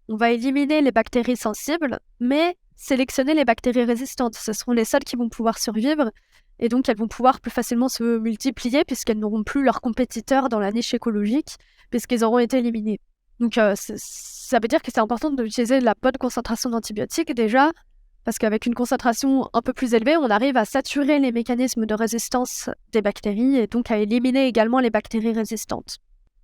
on va éliminer les bactéries sensibles, mais sélectionner les bactéries résistantes. Ce seront les seules qui vont pouvoir survivre, et donc elles vont pouvoir plus facilement se multiplier puisqu'elles n'auront plus leurs compétiteurs dans la niche écologique, puisqu'ils auront été éliminés. Donc ça veut dire que c'est important d'utiliser la bonne concentration d'antibiotiques déjà, parce qu'avec une concentration un peu plus élevée, on arrive à saturer les mécanismes de résistance des bactéries et donc à éliminer également les bactéries résistantes.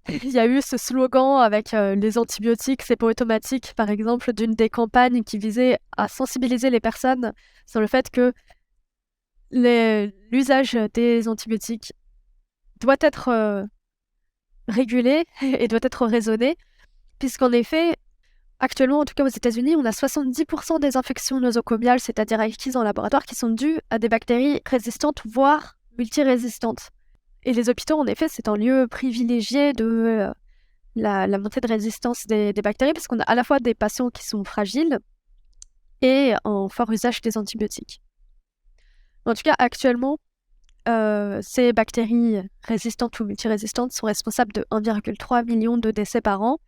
Il y a eu ce slogan avec les antibiotiques, c'est pas automatique, par exemple, d'une des campagnes qui visait à sensibiliser les personnes sur le fait que l'usage des antibiotiques doit être régulé et doit être raisonné, puisqu'en effet, actuellement, en tout cas aux États-Unis, on a 70% des infections nosocomiales, c'est-à-dire acquises en laboratoire, qui sont dues à des bactéries résistantes, voire multirésistantes. Et les hôpitaux, en effet, c'est un lieu privilégié de la montée de résistance des bactéries, parce qu'on a à la fois des patients qui sont fragiles et en fort usage des antibiotiques. En tout cas, actuellement, ces bactéries résistantes ou multirésistantes sont responsables de 1,3 million de décès par an.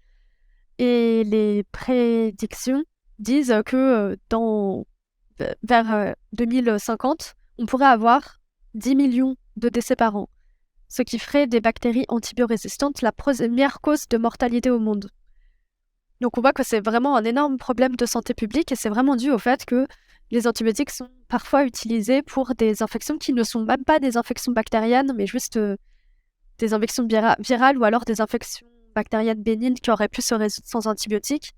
Et les prédictions disent que vers 2050, on pourrait avoir 10 millions de décès par an, ce qui ferait des bactéries antibiorésistantes la première cause de mortalité au monde. Donc on voit que c'est vraiment un énorme problème de santé publique et c'est vraiment dû au fait que les antibiotiques sont parfois utilisés pour des infections qui ne sont même pas des infections bactériennes, mais juste des infections virales ou alors des infections bactériennes bénignes qui auraient pu se résoudre sans antibiotiques.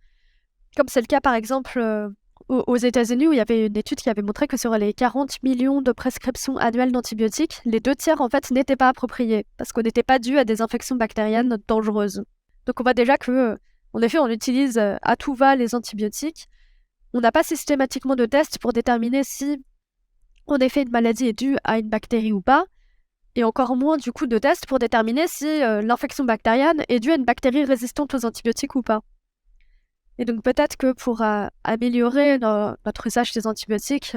Comme c'est le cas par exemple aux États-Unis où il y avait une étude qui avait montré que sur les 40 millions de prescriptions annuelles d'antibiotiques, les 2/3 en fait n'étaient pas appropriés parce qu'on n'était pas dû à des infections bactériennes dangereuses. Donc on voit déjà que, en effet, on utilise à tout va les antibiotiques. On n'a pas systématiquement de tests pour déterminer si, en effet, une maladie est due à une bactérie ou pas. Et encore moins du coup de tests pour déterminer si l'infection bactérienne est due à une bactérie résistante aux antibiotiques ou pas. Et donc peut-être que pour améliorer notre usage des antibiotiques,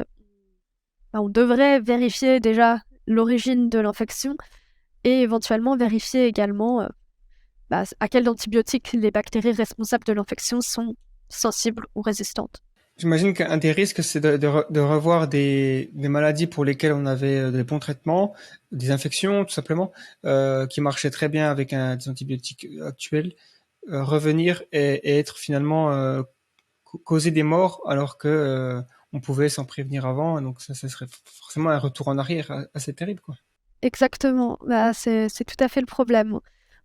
on devrait vérifier déjà l'origine de l'infection et éventuellement vérifier également à quel antibiotique les bactéries responsables de l'infection sont sensibles ou résistantes. J'imagine qu'un des risques, c'est de revoir des maladies pour lesquelles on avait des bons traitements, des infections tout simplement, qui marchaient très bien avec des antibiotiques actuels, revenir et être finalement causer des morts alors que on pouvait s'en prévenir avant. Donc ça serait forcément un retour en arrière assez terrible, quoi. Exactement, c'est tout à fait le problème.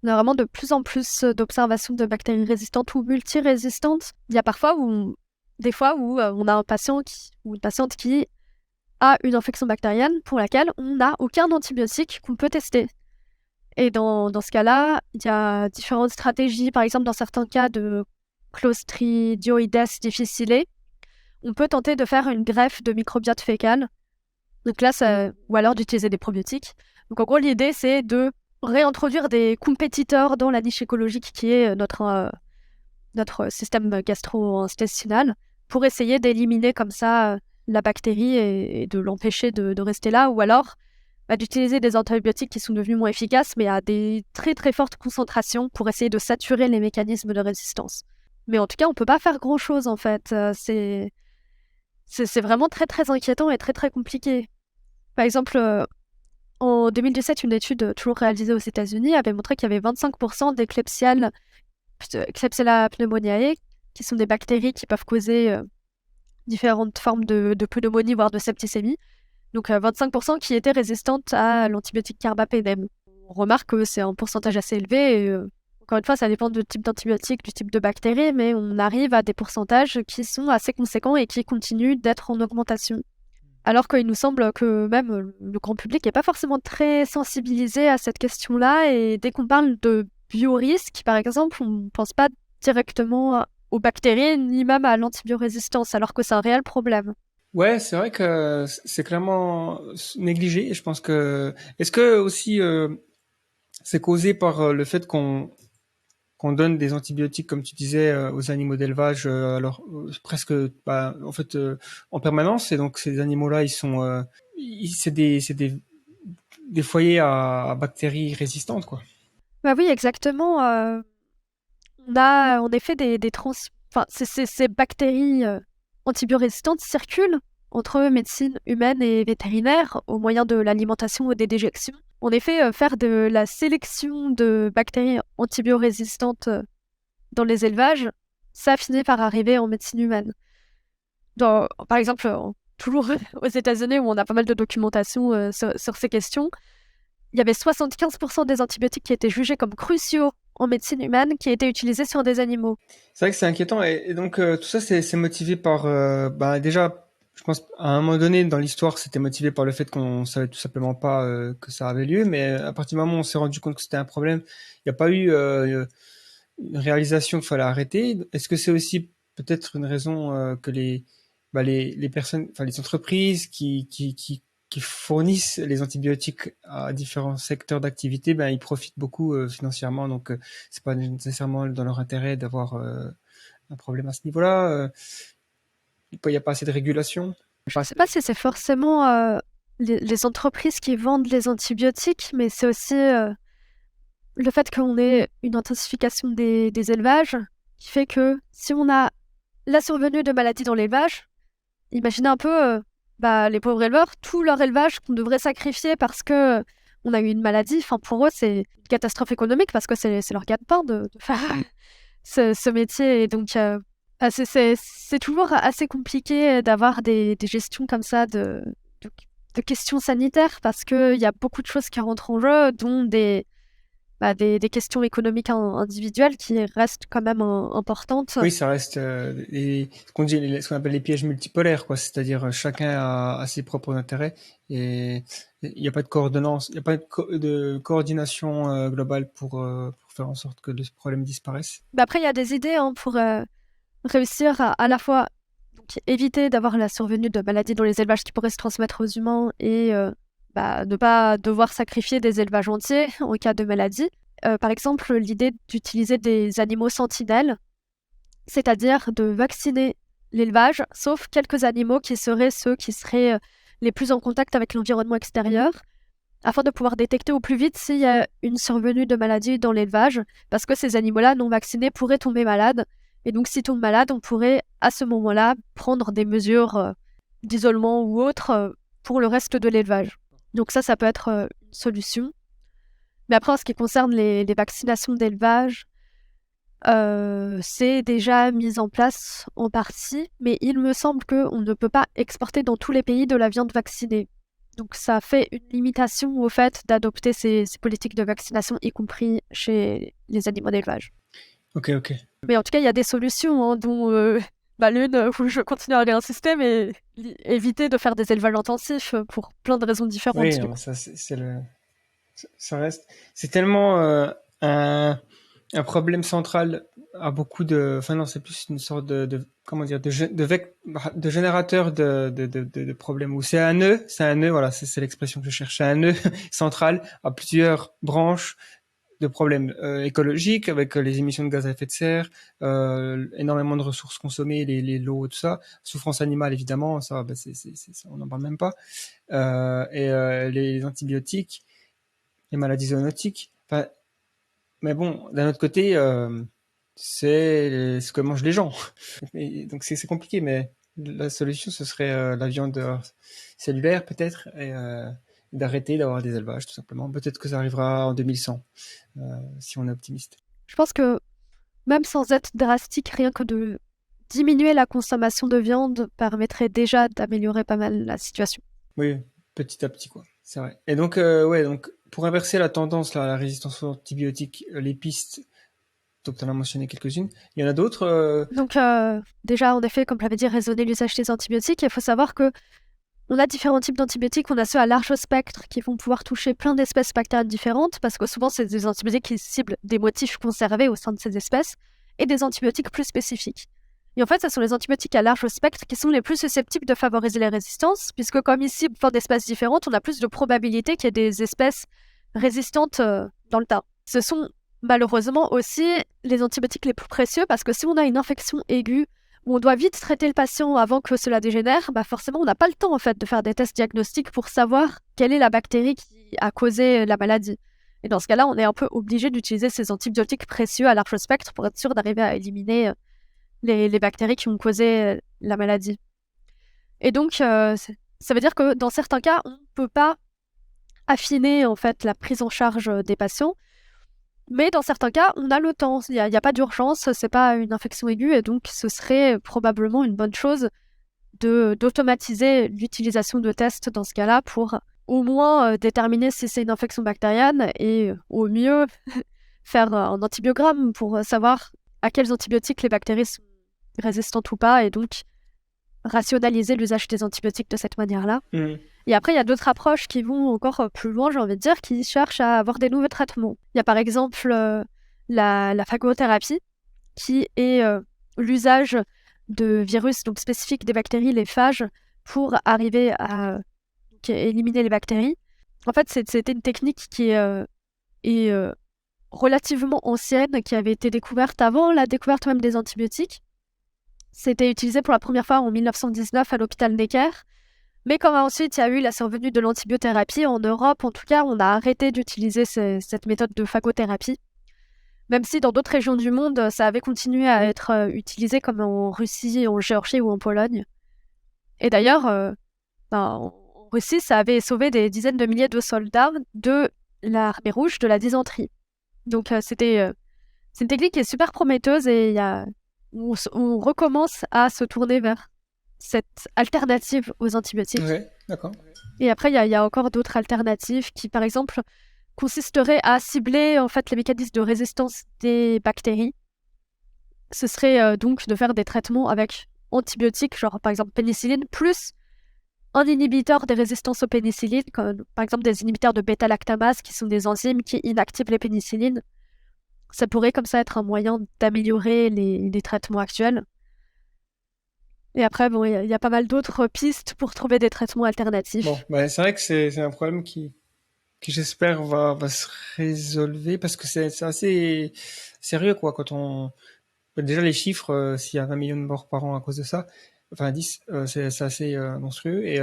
On a vraiment de plus en plus d'observations de bactéries résistantes ou multirésistantes. Il y a parfois des fois où on a un patient ou une patiente qui a une infection bactérienne pour laquelle on n'a aucun antibiotique qu'on peut tester. Et dans ce cas-là, il y a différentes stratégies. Par exemple, dans certains cas de Clostridioides difficile, on peut tenter de faire une greffe de microbiote fécal. Donc là, ou alors d'utiliser des probiotiques. Donc en gros, l'idée, c'est de réintroduire des compétiteurs dans la niche écologique qui est notre système gastro-intestinal pour essayer d'éliminer comme ça la bactérie et de l'empêcher de rester là, ou alors d'utiliser des antibiotiques qui sont devenus moins efficaces mais à des très très fortes concentrations pour essayer de saturer les mécanismes de résistance. Mais en tout cas, on peut pas faire grand-chose en fait. C'est vraiment très très inquiétant et très très compliqué. Par exemple, en 2017, une étude toujours réalisée aux États-Unis avait montré qu'il y avait 25% des Klebsiella pneumoniae, qui sont des bactéries qui peuvent causer différentes formes de pneumonie, voire de septicémie. Donc 25% qui étaient résistantes à l'antibiotique carbapénem. On remarque que c'est un pourcentage assez élevé. Et, encore une fois, ça dépend du type d'antibiotique, du type de bactérie, mais on arrive à des pourcentages qui sont assez conséquents et qui continuent d'être en augmentation. Alors qu'il nous semble que même le grand public n'est pas forcément très sensibilisé à cette question-là. Et dès qu'on parle de biorisque, par exemple, on ne pense pas directement aux bactéries ni même à l'antibiorésistance, alors que c'est un réel problème. Ouais, c'est vrai que c'est clairement négligé. Et je pense que est-ce que aussi c'est causé par le fait qu'on donne des antibiotiques, comme tu disais, aux animaux d'élevage, presque, en fait, en permanence. Et donc ces animaux-là, c'est des foyers à bactéries résistantes, quoi. Bah oui, exactement. On a en effet enfin, ces bactéries antibiorésistantes circulent entre médecine humaine et vétérinaire au moyen de l'alimentation ou des déjections. En effet, faire de la sélection de bactéries antibiorésistantes dans les élevages, ça finit par arriver en médecine humaine. Par exemple, toujours aux États-Unis où on a pas mal de documentation sur ces questions, il y avait 75% des antibiotiques qui étaient jugés comme cruciaux en médecine humaine qui étaient utilisés sur des animaux. C'est vrai que c'est inquiétant. Et donc tout ça, c'est motivé par, déjà, je pense à un moment donné dans l'histoire, c'était motivé par le fait qu'on savait tout simplement pas que ça avait lieu. Mais à partir du moment où on s'est rendu compte que c'était un problème, il n'y a pas eu une réalisation qu'il fallait arrêter. Est-ce que c'est aussi peut-être une raison que les personnes, enfin les entreprises qui fournissent les antibiotiques à différents secteurs d'activité, ils profitent beaucoup financièrement, donc c'est pas nécessairement dans leur intérêt d'avoir un problème à ce niveau-là. Il n'y a pas assez de régulation. Je ne sais pas si c'est forcément les entreprises qui vendent les antibiotiques, mais c'est aussi le fait qu'on ait une intensification des élevages qui fait que si on a la survenue de maladies dans l'élevage, imaginez un peu les pauvres éleveurs, tout leur élevage qu'on devrait sacrifier parce que on a eu une maladie. Enfin, pour eux, c'est une catastrophe économique parce que c'est leur gagne-pain de faire ce métier. Et donc, c'est toujours assez compliqué d'avoir des gestions comme ça de questions sanitaires parce qu'il y a beaucoup de choses qui rentrent en jeu, dont des questions économiques individuelles qui restent quand même importantes. Oui, ça reste ce qu'on appelle les pièges multipolaires, quoi. C'est-à-dire chacun a ses propres intérêts et il n'y a pas de coordonnance, il n'y a pas de coordination globale pour faire en sorte que le problème disparaisse. Après, il y a des idées pour réussir à la fois donc, éviter d'avoir la survenue de maladies dans les élevages qui pourraient se transmettre aux humains et ne pas devoir sacrifier des élevages entiers en cas de maladie. Par exemple, l'idée d'utiliser des animaux sentinelles, c'est-à-dire de vacciner l'élevage, sauf quelques animaux qui seraient ceux qui seraient les plus en contact avec l'environnement extérieur, afin de pouvoir détecter au plus vite s'il y a une survenue de maladie dans l'élevage, parce que ces animaux-là non vaccinés pourraient tomber malades. Et donc, s'ils tombent malades, on pourrait à ce moment-là prendre des mesures d'isolement ou autres pour le reste de l'élevage. Donc ça peut être une solution. Mais après, en ce qui concerne les vaccinations d'élevage, c'est déjà mis en place en partie, mais il me semble qu'on ne peut pas exporter dans tous les pays de la viande vaccinée. Donc ça fait une limitation au fait d'adopter ces politiques de vaccination, y compris chez les animaux d'élevage. Ok. Mais en tout cas, il y a des solutions, dont l'une où je continue à aller insister, mais éviter de faire des élevages intensifs pour plein de raisons différentes. Oui, ça ça reste. C'est tellement un problème central à beaucoup de. Enfin non, c'est plus une sorte comment dire, de générateur de problèmes. Ou c'est un nœud, voilà, c'est l'expression que je cherche. C'est un nœud central à plusieurs branches de problèmes écologiques avec les émissions de gaz à effet de serre, énormément de ressources consommées, les lots, tout ça, souffrance animale évidemment, ça, on n'en parle même pas, et les antibiotiques, les maladies zoonotiques. Enfin, mais bon, d'un autre côté, c'est ce que mangent les gens. Et donc c'est compliqué, mais la solution ce serait la viande cellulaire peut-être, et d'arrêter d'avoir des élevages tout simplement. Peut-être que ça arrivera en 2100, si on est optimiste. Je pense que même sans être drastique, rien que de diminuer la consommation de viande permettrait déjà d'améliorer pas mal la situation. Oui, petit à petit, quoi. C'est vrai. Et donc, donc pour inverser la tendance, là, à la résistance aux antibiotiques, les pistes, donc tu en as mentionné quelques-unes. Il y en a d'autres Donc déjà, en effet, comme je l'avais dit, raisonner l'usage des antibiotiques. Il faut savoir que on a différents types d'antibiotiques. On a ceux à large spectre qui vont pouvoir toucher plein d'espèces bactériennes différentes, parce que souvent, c'est des antibiotiques qui ciblent des motifs conservés au sein de ces espèces, et des antibiotiques plus spécifiques. Et en fait, ce sont les antibiotiques à large spectre qui sont les plus susceptibles de favoriser les résistances, puisque comme ils ciblent plein d'espèces différentes, on a plus de probabilité qu'il y ait des espèces résistantes dans le tas. Ce sont malheureusement aussi les antibiotiques les plus précieux, parce que si on a une infection aiguë, où on doit vite traiter le patient avant que cela dégénère, forcément, on n'a pas le temps en fait de faire des tests diagnostiques pour savoir quelle est la bactérie qui a causé la maladie. Et dans ce cas-là, on est un peu obligé d'utiliser ces antibiotiques précieux à large spectre pour être sûr d'arriver à éliminer les bactéries qui ont causé la maladie. Et donc, ça veut dire que dans certains cas, on ne peut pas affiner en fait la prise en charge des patients. Mais dans certains cas, on a le temps. Il n'y a pas d'urgence, c'est pas une infection aiguë, et donc ce serait probablement une bonne chose d'automatiser l'utilisation de tests dans ce cas-là pour au moins déterminer si c'est une infection bactérienne et au mieux faire un antibiogramme pour savoir à quels antibiotiques les bactéries sont résistantes ou pas, et donc rationaliser l'usage des antibiotiques de cette manière-là. Et après, il y a d'autres approches qui vont encore plus loin, j'ai envie de dire, qui cherchent à avoir des nouveaux traitements. Il y a par exemple la phagothérapie, qui est l'usage de virus donc spécifiques des bactéries, les phages, pour arriver à éliminer les bactéries. En fait, c'était une technique qui est relativement ancienne, qui avait été découverte avant la découverte même des antibiotiques. C'était utilisé pour la première fois en 1919 à l'hôpital Necker. Mais quand ensuite il y a eu la survenue de l'antibiothérapie, en Europe en tout cas, on a arrêté d'utiliser cette méthode de phagothérapie. Même si dans d'autres régions du monde, ça avait continué à être utilisé, comme en Russie, en Géorgie ou en Pologne. Et d'ailleurs, en Russie, ça avait sauvé des dizaines de milliers de soldats de l'armée rouge, de la dysenterie. Donc c'est une technique qui est super prometteuse, et on recommence à se tourner vers cette alternative aux antibiotiques. Ouais, d'accord. Et après, il y a encore d'autres alternatives qui, par exemple, consisteraient à cibler en fait les mécanismes de résistance des bactéries. Ce serait donc de faire des traitements avec antibiotiques, genre par exemple pénicilline, plus un inhibiteur des résistances aux pénicillines, comme par exemple des inhibiteurs de bêta-lactamase, qui sont des enzymes qui inactivent les pénicillines. Ça pourrait comme ça être un moyen d'améliorer les traitements actuels. Et après, bon, il y a pas mal d'autres pistes pour trouver des traitements alternatifs. Bon, c'est vrai que c'est un problème qui j'espère va se résolver, parce que c'est assez sérieux, quoi, quand on... Déjà, les chiffres, s'il y a 20 millions de morts par an à cause de ça, enfin 10, c'est assez monstrueux, et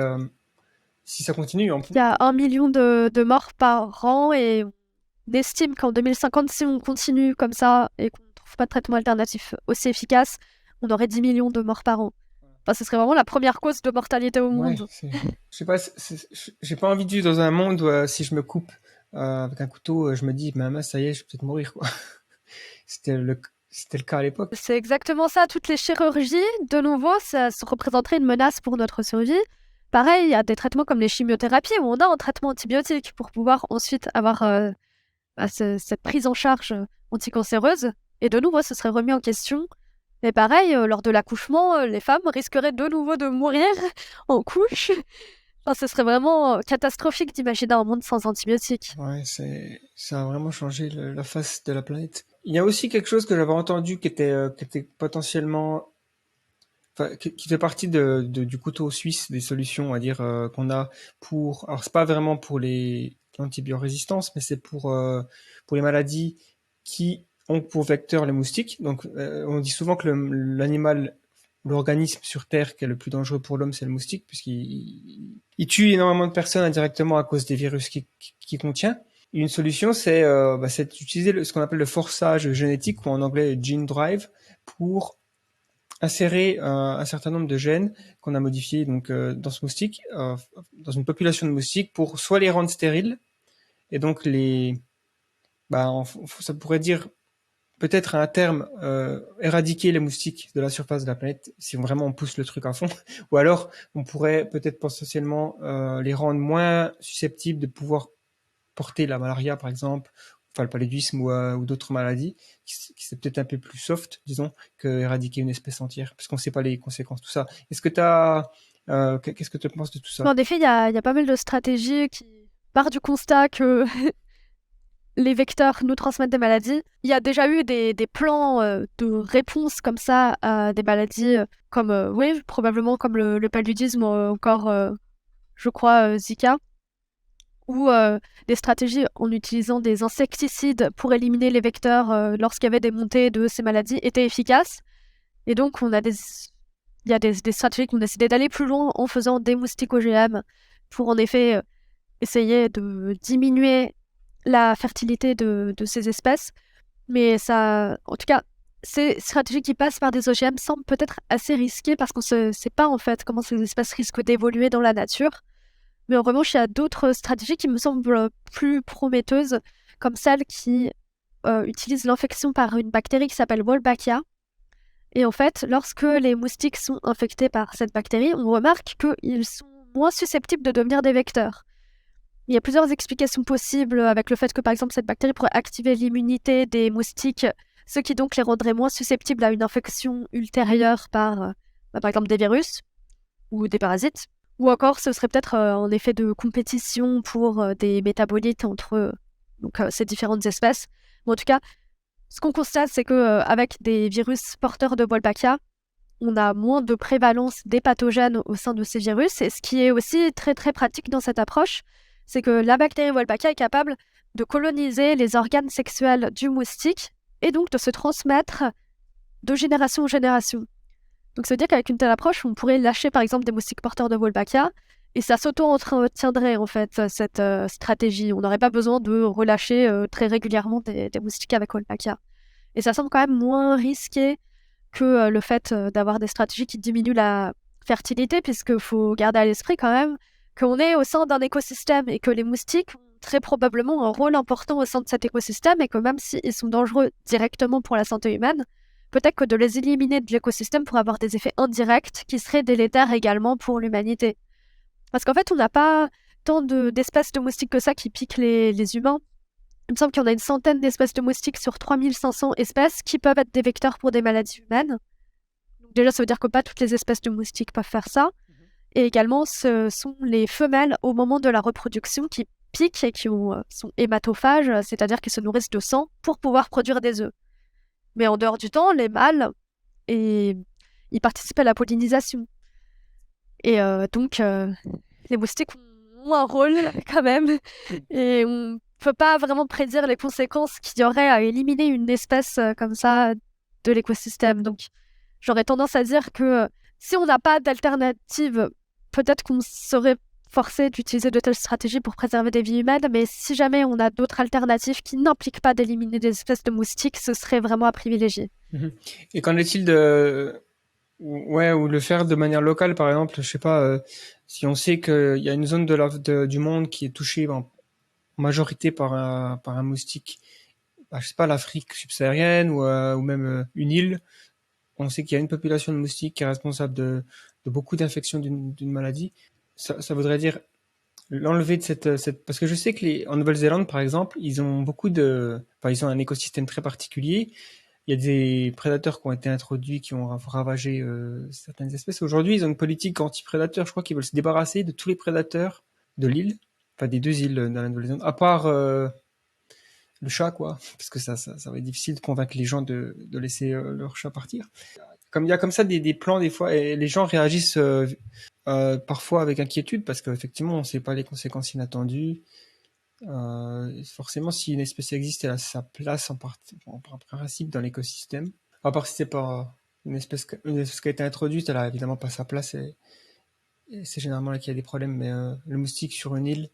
si ça continue... Il y a 1 million de morts par an, et on estime qu'en 2050, si on continue comme ça et qu'on ne trouve pas de traitement alternatif aussi efficace, on aurait 10 millions de morts par an. Enfin, ce serait vraiment la première cause de mortalité au monde. Je sais pas, j'ai pas envie de vivre dans un monde où si je me coupe avec un couteau, je me dis, ça y est, je vais peut-être mourir, quoi. C'était le cas à l'époque. C'est exactement ça. Toutes les chirurgies, de nouveau, ça représenterait une menace pour notre survie. Pareil, il y a des traitements comme les chimiothérapies, où on a un traitement antibiotique pour pouvoir ensuite avoir cette prise en charge anticancéreuse. Et de nouveau, ce serait remis en question. Mais pareil, lors de l'accouchement, les femmes risqueraient de nouveau de mourir en couche. Enfin, ce serait vraiment catastrophique d'imaginer un monde sans antibiotiques. Ouais, ça a vraiment changé la face de la planète. Il y a aussi quelque chose que j'avais entendu qui était potentiellement... Enfin, qui fait partie du couteau suisse des solutions, on va dire, qu'on a pour... Alors, c'est pas vraiment pour l'antibiorésistance, mais c'est pour les maladies qui ont pour vecteur les moustiques. Donc, on dit souvent que l'organisme sur Terre qui est le plus dangereux pour l'homme, c'est le moustique, puisqu'il tue énormément de personnes indirectement à cause des virus qu'il contient. Et une solution, c'est d'utiliser ce qu'on appelle le forçage génétique, ou en anglais gene drive, pour insérer un certain nombre de gènes qu'on a modifiés donc dans ce moustique, dans une population de moustiques, pour soit les rendre stériles, et donc ça pourrait dire peut-être à un terme éradiquer les moustiques de la surface de la planète si vraiment on pousse le truc à fond, ou alors on pourrait peut-être potentiellement les rendre moins susceptibles de pouvoir porter la malaria par exemple, enfin le paludisme ou d'autres maladies qui c'est peut-être un peu plus soft, disons, que éradiquer une espèce entière, parce qu'on ne sait pas les conséquences, tout ça. Est-ce que qu'est-ce que tu penses de tout ça? En effet, il y a pas mal de stratégies qui partent du constat que les vecteurs nous transmettent des maladies. Il y a déjà eu des plans de réponse comme ça à des maladies comme, oui, probablement comme le paludisme ou encore, je crois, Zika, ou des stratégies en utilisant des insecticides pour éliminer les vecteurs lorsqu'il y avait des montées de ces maladies étaient efficaces. Et donc, il y a des stratégies qui ont décidé d'aller plus loin en faisant des moustiques OGM pour en effet essayer de diminuer la fertilité de ces espèces. Mais ça, en tout cas, ces stratégies qui passent par des OGM semblent peut-être assez risquées parce qu'on ne sait pas en fait comment ces espèces risquent d'évoluer dans la nature. Mais en revanche, il y a d'autres stratégies qui me semblent plus prometteuses, comme celle qui utilise l'infection par une bactérie qui s'appelle Wolbachia. Et en fait, lorsque les moustiques sont infectés par cette bactérie, on remarque qu'ils sont moins susceptibles de devenir des vecteurs. Il y a plusieurs explications possibles avec le fait que, par exemple, cette bactérie pourrait activer l'immunité des moustiques, ce qui donc les rendrait moins susceptibles à une infection ultérieure par exemple, des virus ou des parasites. Ou encore, ce serait peut-être un effet de compétition pour des métabolites entre ces différentes espèces. Mais en tout cas, ce qu'on constate, c'est qu'avec des virus porteurs de Wolbachia, on a moins de prévalence des pathogènes au sein de ces virus. Et ce qui est aussi très très pratique dans cette approche, c'est que la bactérie Wolbachia est capable de coloniser les organes sexuels du moustique et donc de se transmettre de génération en génération. Donc ça veut dire qu'avec une telle approche, on pourrait lâcher par exemple des moustiques porteurs de Wolbachia et ça s'auto-entretiendrait en fait cette stratégie. On n'aurait pas besoin de relâcher très régulièrement des moustiques avec Wolbachia. Et ça semble quand même moins risqué que le fait d'avoir des stratégies qui diminuent la fertilité, puisqu'il faut garder à l'esprit quand même qu'on est au sein d'un écosystème et que les moustiques ont très probablement un rôle important au sein de cet écosystème et que même s'ils sont dangereux directement pour la santé humaine, peut-être que de les éliminer de l'écosystème pourrait avoir des effets indirects qui seraient délétères également pour l'humanité. Parce qu'en fait, on n'a pas tant d'espèces de moustiques que ça qui piquent les humains. Il me semble qu'il y en a une centaine d'espèces de moustiques sur 3500 espèces qui peuvent être des vecteurs pour des maladies humaines. Donc déjà, ça veut dire que pas toutes les espèces de moustiques peuvent faire ça. Et également, ce sont les femelles au moment de la reproduction qui piquent et qui sont hématophages, c'est-à-dire qu'ils se nourrissent de sang pour pouvoir produire des œufs. Mais en dehors du temps, les mâles, ils participent à la pollinisation. Et donc, les moustiques ont un rôle quand même. Et on peut pas vraiment prédire les conséquences qu'il y aurait à éliminer une espèce comme ça de l'écosystème. Donc, j'aurais tendance à dire que si on n'a pas d'alternative, peut-être qu'on serait forcé d'utiliser de telles stratégies pour préserver des vies humaines, mais si jamais on a d'autres alternatives qui n'impliquent pas d'éliminer des espèces de moustiques, ce serait vraiment à privilégier. Et qu'en est-il ou le faire de manière locale, par exemple, je sais pas, si on sait qu'il y a une zone du monde qui est touchée en majorité par un moustique, je sais pas, l'Afrique subsaharienne ou même une île, on sait qu'il y a une population de moustiques qui est responsable de beaucoup d'infections d'une maladie. Ça voudrait dire l'enlever de cette parce que je sais que en Nouvelle-Zélande, par exemple, ils ont ils ont un écosystème très particulier. Il y a des prédateurs qui ont été introduits, qui ont ravagé certaines espèces. Aujourd'hui, ils ont une politique anti-prédateur. Je crois qu'ils veulent se débarrasser de tous les prédateurs de l'île, enfin des deux îles dans la Nouvelle-Zélande, à part le chat, quoi, parce que ça va être difficile de convaincre les gens de laisser leur chat partir. Comme il y a comme ça des plans des fois, et les gens réagissent parfois avec inquiétude parce qu'effectivement, on ne sait pas les conséquences inattendues. Forcément, si une espèce existe, elle a sa place en principe dans l'écosystème. À part si c'est pas une espèce qui a été introduite, elle a évidemment pas sa place et c'est généralement là qu'il y a des problèmes. Mais le moustique sur une île,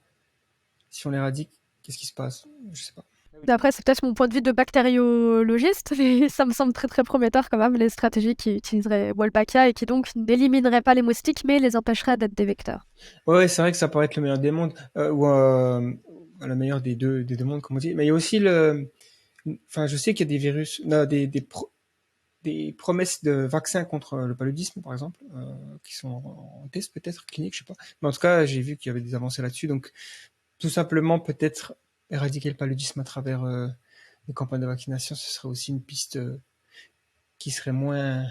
si on l'éradique, qu'est-ce qui se passe? Je sais pas. Après, c'est peut-être mon point de vue de bactériologiste, mais ça me semble très très prometteur quand même, les stratégies qui utiliseraient Wolbachia et qui donc n'élimineraient pas les moustiques, mais les empêcheraient d'être des vecteurs. Ouais, c'est vrai que ça pourrait être le meilleur des mondes, ou le meilleur des deux mondes, comme on dit. Mais il y a aussi Enfin, je sais qu'il y a des virus, non, des promesses de vaccins contre le paludisme, par exemple, qui sont en test peut-être clinique, je sais pas. Mais en tout cas, j'ai vu qu'il y avait des avancées là-dessus. Donc, tout simplement, peut-être éradiquer le paludisme à travers les campagnes de vaccination, ce serait aussi une piste qui serait moins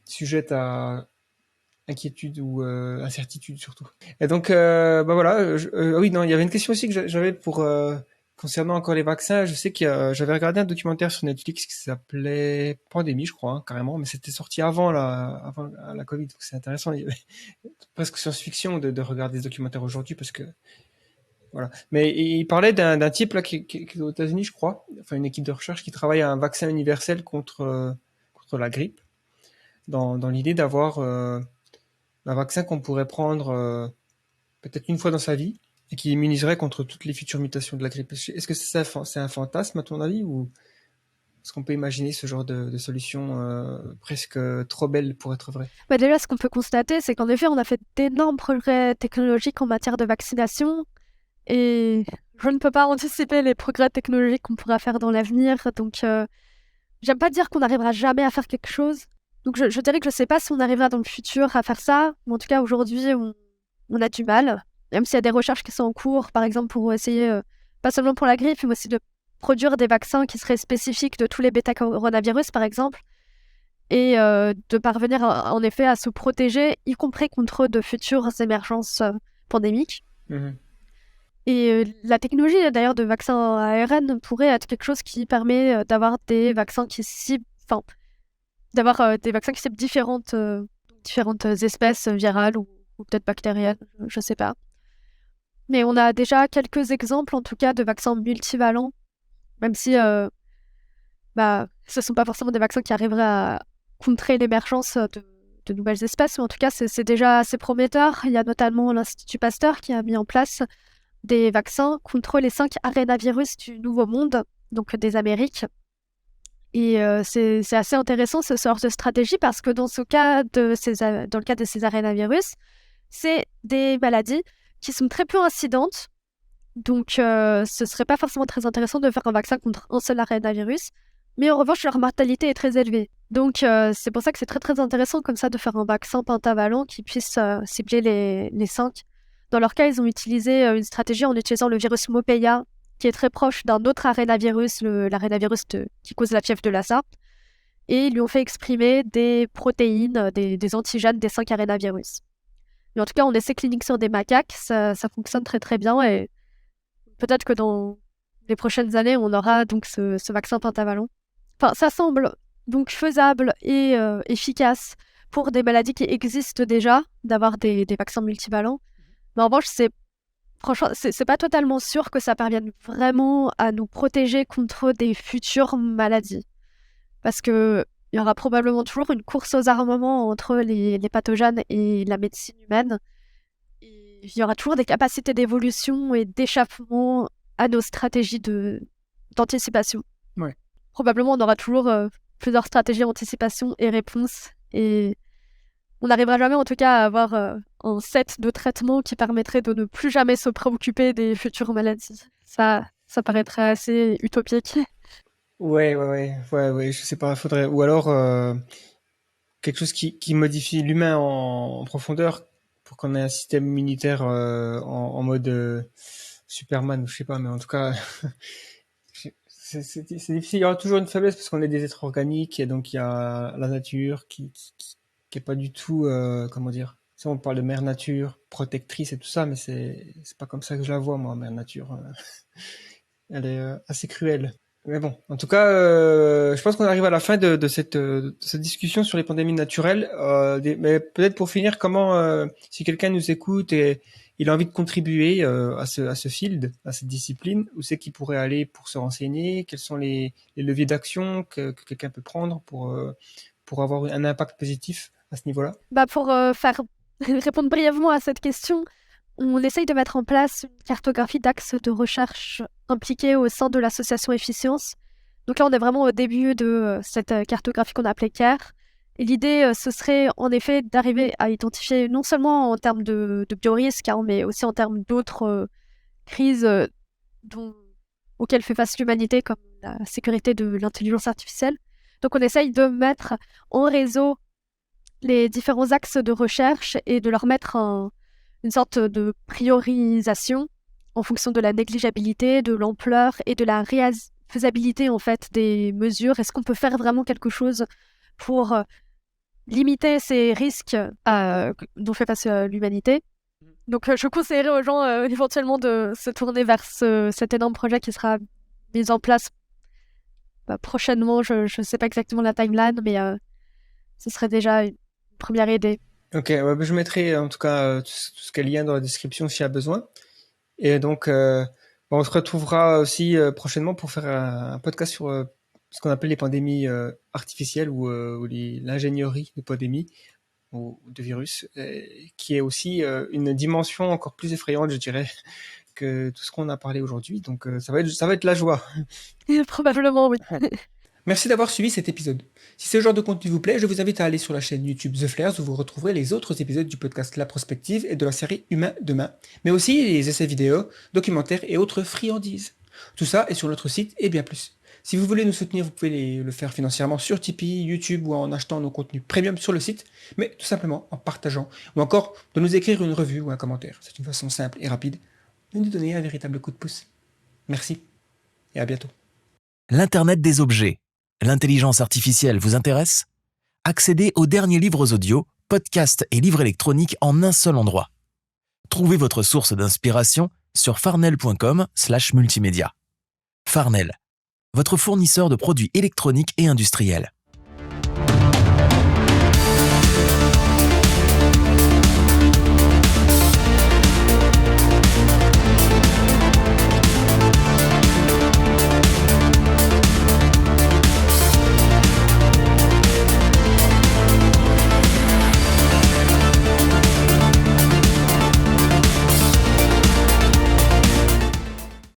sujette à inquiétude ou incertitude surtout. Et donc, bah voilà. Oui, non, il y avait une question aussi que j'avais pour concernant encore les vaccins. Je sais j'avais regardé un documentaire sur Netflix qui s'appelait Pandémie, je crois, hein, carrément, mais c'était sorti avant la Covid. Donc c'est intéressant. Il y avait presque science-fiction de regarder des documentaires aujourd'hui parce que voilà. Mais il parlait d'un type là qui est aux États-Unis, je crois, enfin une équipe de recherche qui travaille à un vaccin universel contre la grippe, dans l'idée d'avoir un vaccin qu'on pourrait prendre peut-être une fois dans sa vie et qui immuniserait contre toutes les futures mutations de la grippe. Est-ce que c'est un fantasme à ton avis ou est-ce qu'on peut imaginer ce genre de solution presque trop belle pour être vraie? Bah déjà, ce qu'on peut constater, c'est qu'en effet, on a fait d'énormes progrès technologiques en matière de vaccination et je ne peux pas anticiper les progrès technologiques qu'on pourra faire dans l'avenir. Donc, j'aime pas dire qu'on n'arrivera jamais à faire quelque chose. Donc, je dirais que je sais pas si on arrivera dans le futur à faire ça, mais en tout cas, aujourd'hui, on a du mal. Même s'il y a des recherches qui sont en cours, par exemple, pour essayer, pas seulement pour la grippe, mais aussi de produire des vaccins qui seraient spécifiques de tous les bêta-coronavirus, par exemple, et de parvenir en effet à se protéger, y compris contre de futures émergences pandémiques. Mmh. Et la technologie d'ailleurs de vaccins ARN pourrait être quelque chose qui permet d'avoir des vaccins qui ciblent, différentes espèces virales ou peut-être bactériennes, je sais pas. Mais on a déjà quelques exemples en tout cas de vaccins multivalents, même si ce sont pas forcément des vaccins qui arriveraient à contrer l'émergence de nouvelles espèces, mais en tout cas c'est déjà assez prometteur. Il y a notamment l'Institut Pasteur qui a mis en place des vaccins contre les 5 arénavirus du Nouveau Monde, donc des Amériques. Et c'est assez intéressant ce genre de stratégie parce que dans le cas de ces arénavirus, c'est des maladies qui sont très peu incidentes. Donc ce serait pas forcément très intéressant de faire un vaccin contre un seul arénavirus. Mais en revanche, leur mortalité est très élevée. Donc c'est pour ça que c'est très très intéressant comme ça de faire un vaccin pentavalent qui puisse cibler les 5. Dans leur cas, ils ont utilisé une stratégie en utilisant le virus Mopeya, qui est très proche d'un autre arénavirus, l'arénavirus qui cause la fièvre de Lassa. Et ils lui ont fait exprimer des protéines, des antigènes des 5 arénavirus. Mais en tout cas, en essai clinique sur des macaques, ça fonctionne très très bien. Et peut-être que dans les prochaines années, on aura donc ce vaccin pentavalent. Enfin, ça semble donc faisable et efficace pour des maladies qui existent déjà, d'avoir des vaccins multivalents. Mais en revanche, franchement, c'est pas totalement sûr que ça parvienne vraiment à nous protéger contre des futures maladies. Parce qu'il y aura probablement toujours une course aux armements entre les pathogènes et la médecine humaine. Et il y aura toujours des capacités d'évolution et d'échappement à nos stratégies d'anticipation. Ouais. Probablement, on aura toujours plusieurs stratégies d'anticipation et réponse. Et on n'arrivera jamais, en tout cas, à avoir un set de traitements qui permettrait de ne plus jamais se préoccuper des futures maladies. Ça paraîtrait assez utopique. Ouais, je sais pas, faudrait ou alors quelque chose qui modifie l'humain en profondeur pour qu'on ait un système immunitaire en mode Superman ou je sais pas, mais en tout cas c'est difficile. Il y aura toujours une faiblesse parce qu'on est des êtres organiques et donc il y a la nature qui est pas du tout comment dire. Si on parle de mère nature protectrice et tout ça, mais c'est pas comme ça que je la vois moi, mère nature. Elle est assez cruelle. Mais bon, en tout cas, je pense qu'on arrive à la fin de cette discussion sur les pandémies naturelles. Mais peut-être pour finir, comment, si quelqu'un nous écoute et il a envie de contribuer à ce field, à cette discipline, où c'est qu'il pourrait aller pour se renseigner? Quels sont les leviers d'action que quelqu'un peut prendre pour avoir un impact positif à ce niveau-là? Pour répondre brièvement à cette question, on essaye de mettre en place une cartographie d'axes de recherche impliqués au sein de l'association Efficience. Donc là, on est vraiment au début de cette cartographie qu'on a appelée CARE. Et l'idée, ce serait en effet d'arriver à identifier non seulement en termes de biorisques, mais aussi en termes d'autres crises dont auxquelles fait face l'humanité, comme la sécurité de l'intelligence artificielle. Donc on essaye de mettre en réseau les différents axes de recherche et de leur mettre une sorte de priorisation en fonction de la négligeabilité, de l'ampleur et de la faisabilité en fait des mesures. Est-ce qu'on peut faire vraiment quelque chose pour limiter ces risques dont fait face l'humanité? Donc je conseillerais aux gens éventuellement de se tourner vers cet énorme projet qui sera mis en place prochainement. Je ne sais pas exactement la timeline, mais ce serait déjà une première idée. Ok, je mettrai en tout cas tout ce qu'il y a dans la description s'il y a besoin. Et donc, on se retrouvera aussi prochainement pour faire un podcast sur ce qu'on appelle les pandémies artificielles ou l'ingénierie de pandémies ou de virus, qui est aussi une dimension encore plus effrayante, je dirais, que tout ce qu'on a parlé aujourd'hui. Donc, ça va être la joie. Probablement, oui. Merci d'avoir suivi cet épisode. Si ce genre de contenu vous plaît, je vous invite à aller sur la chaîne YouTube The Flares où vous retrouverez les autres épisodes du podcast La Prospective et de la série Humain Demain, mais aussi les essais vidéo, documentaires et autres friandises. Tout ça est sur notre site et bien plus. Si vous voulez nous soutenir, vous pouvez le faire financièrement sur Tipeee, YouTube ou en achetant nos contenus premium sur le site, mais tout simplement en partageant ou encore de nous écrire une revue ou un commentaire. C'est une façon simple et rapide de nous donner un véritable coup de pouce. Merci et à bientôt. L'Internet des objets. L'intelligence artificielle vous intéresse ? Accédez aux derniers livres audio, podcasts et livres électroniques en un seul endroit. Trouvez votre source d'inspiration sur farnell.com/multimédia. Farnell, votre fournisseur de produits électroniques et industriels.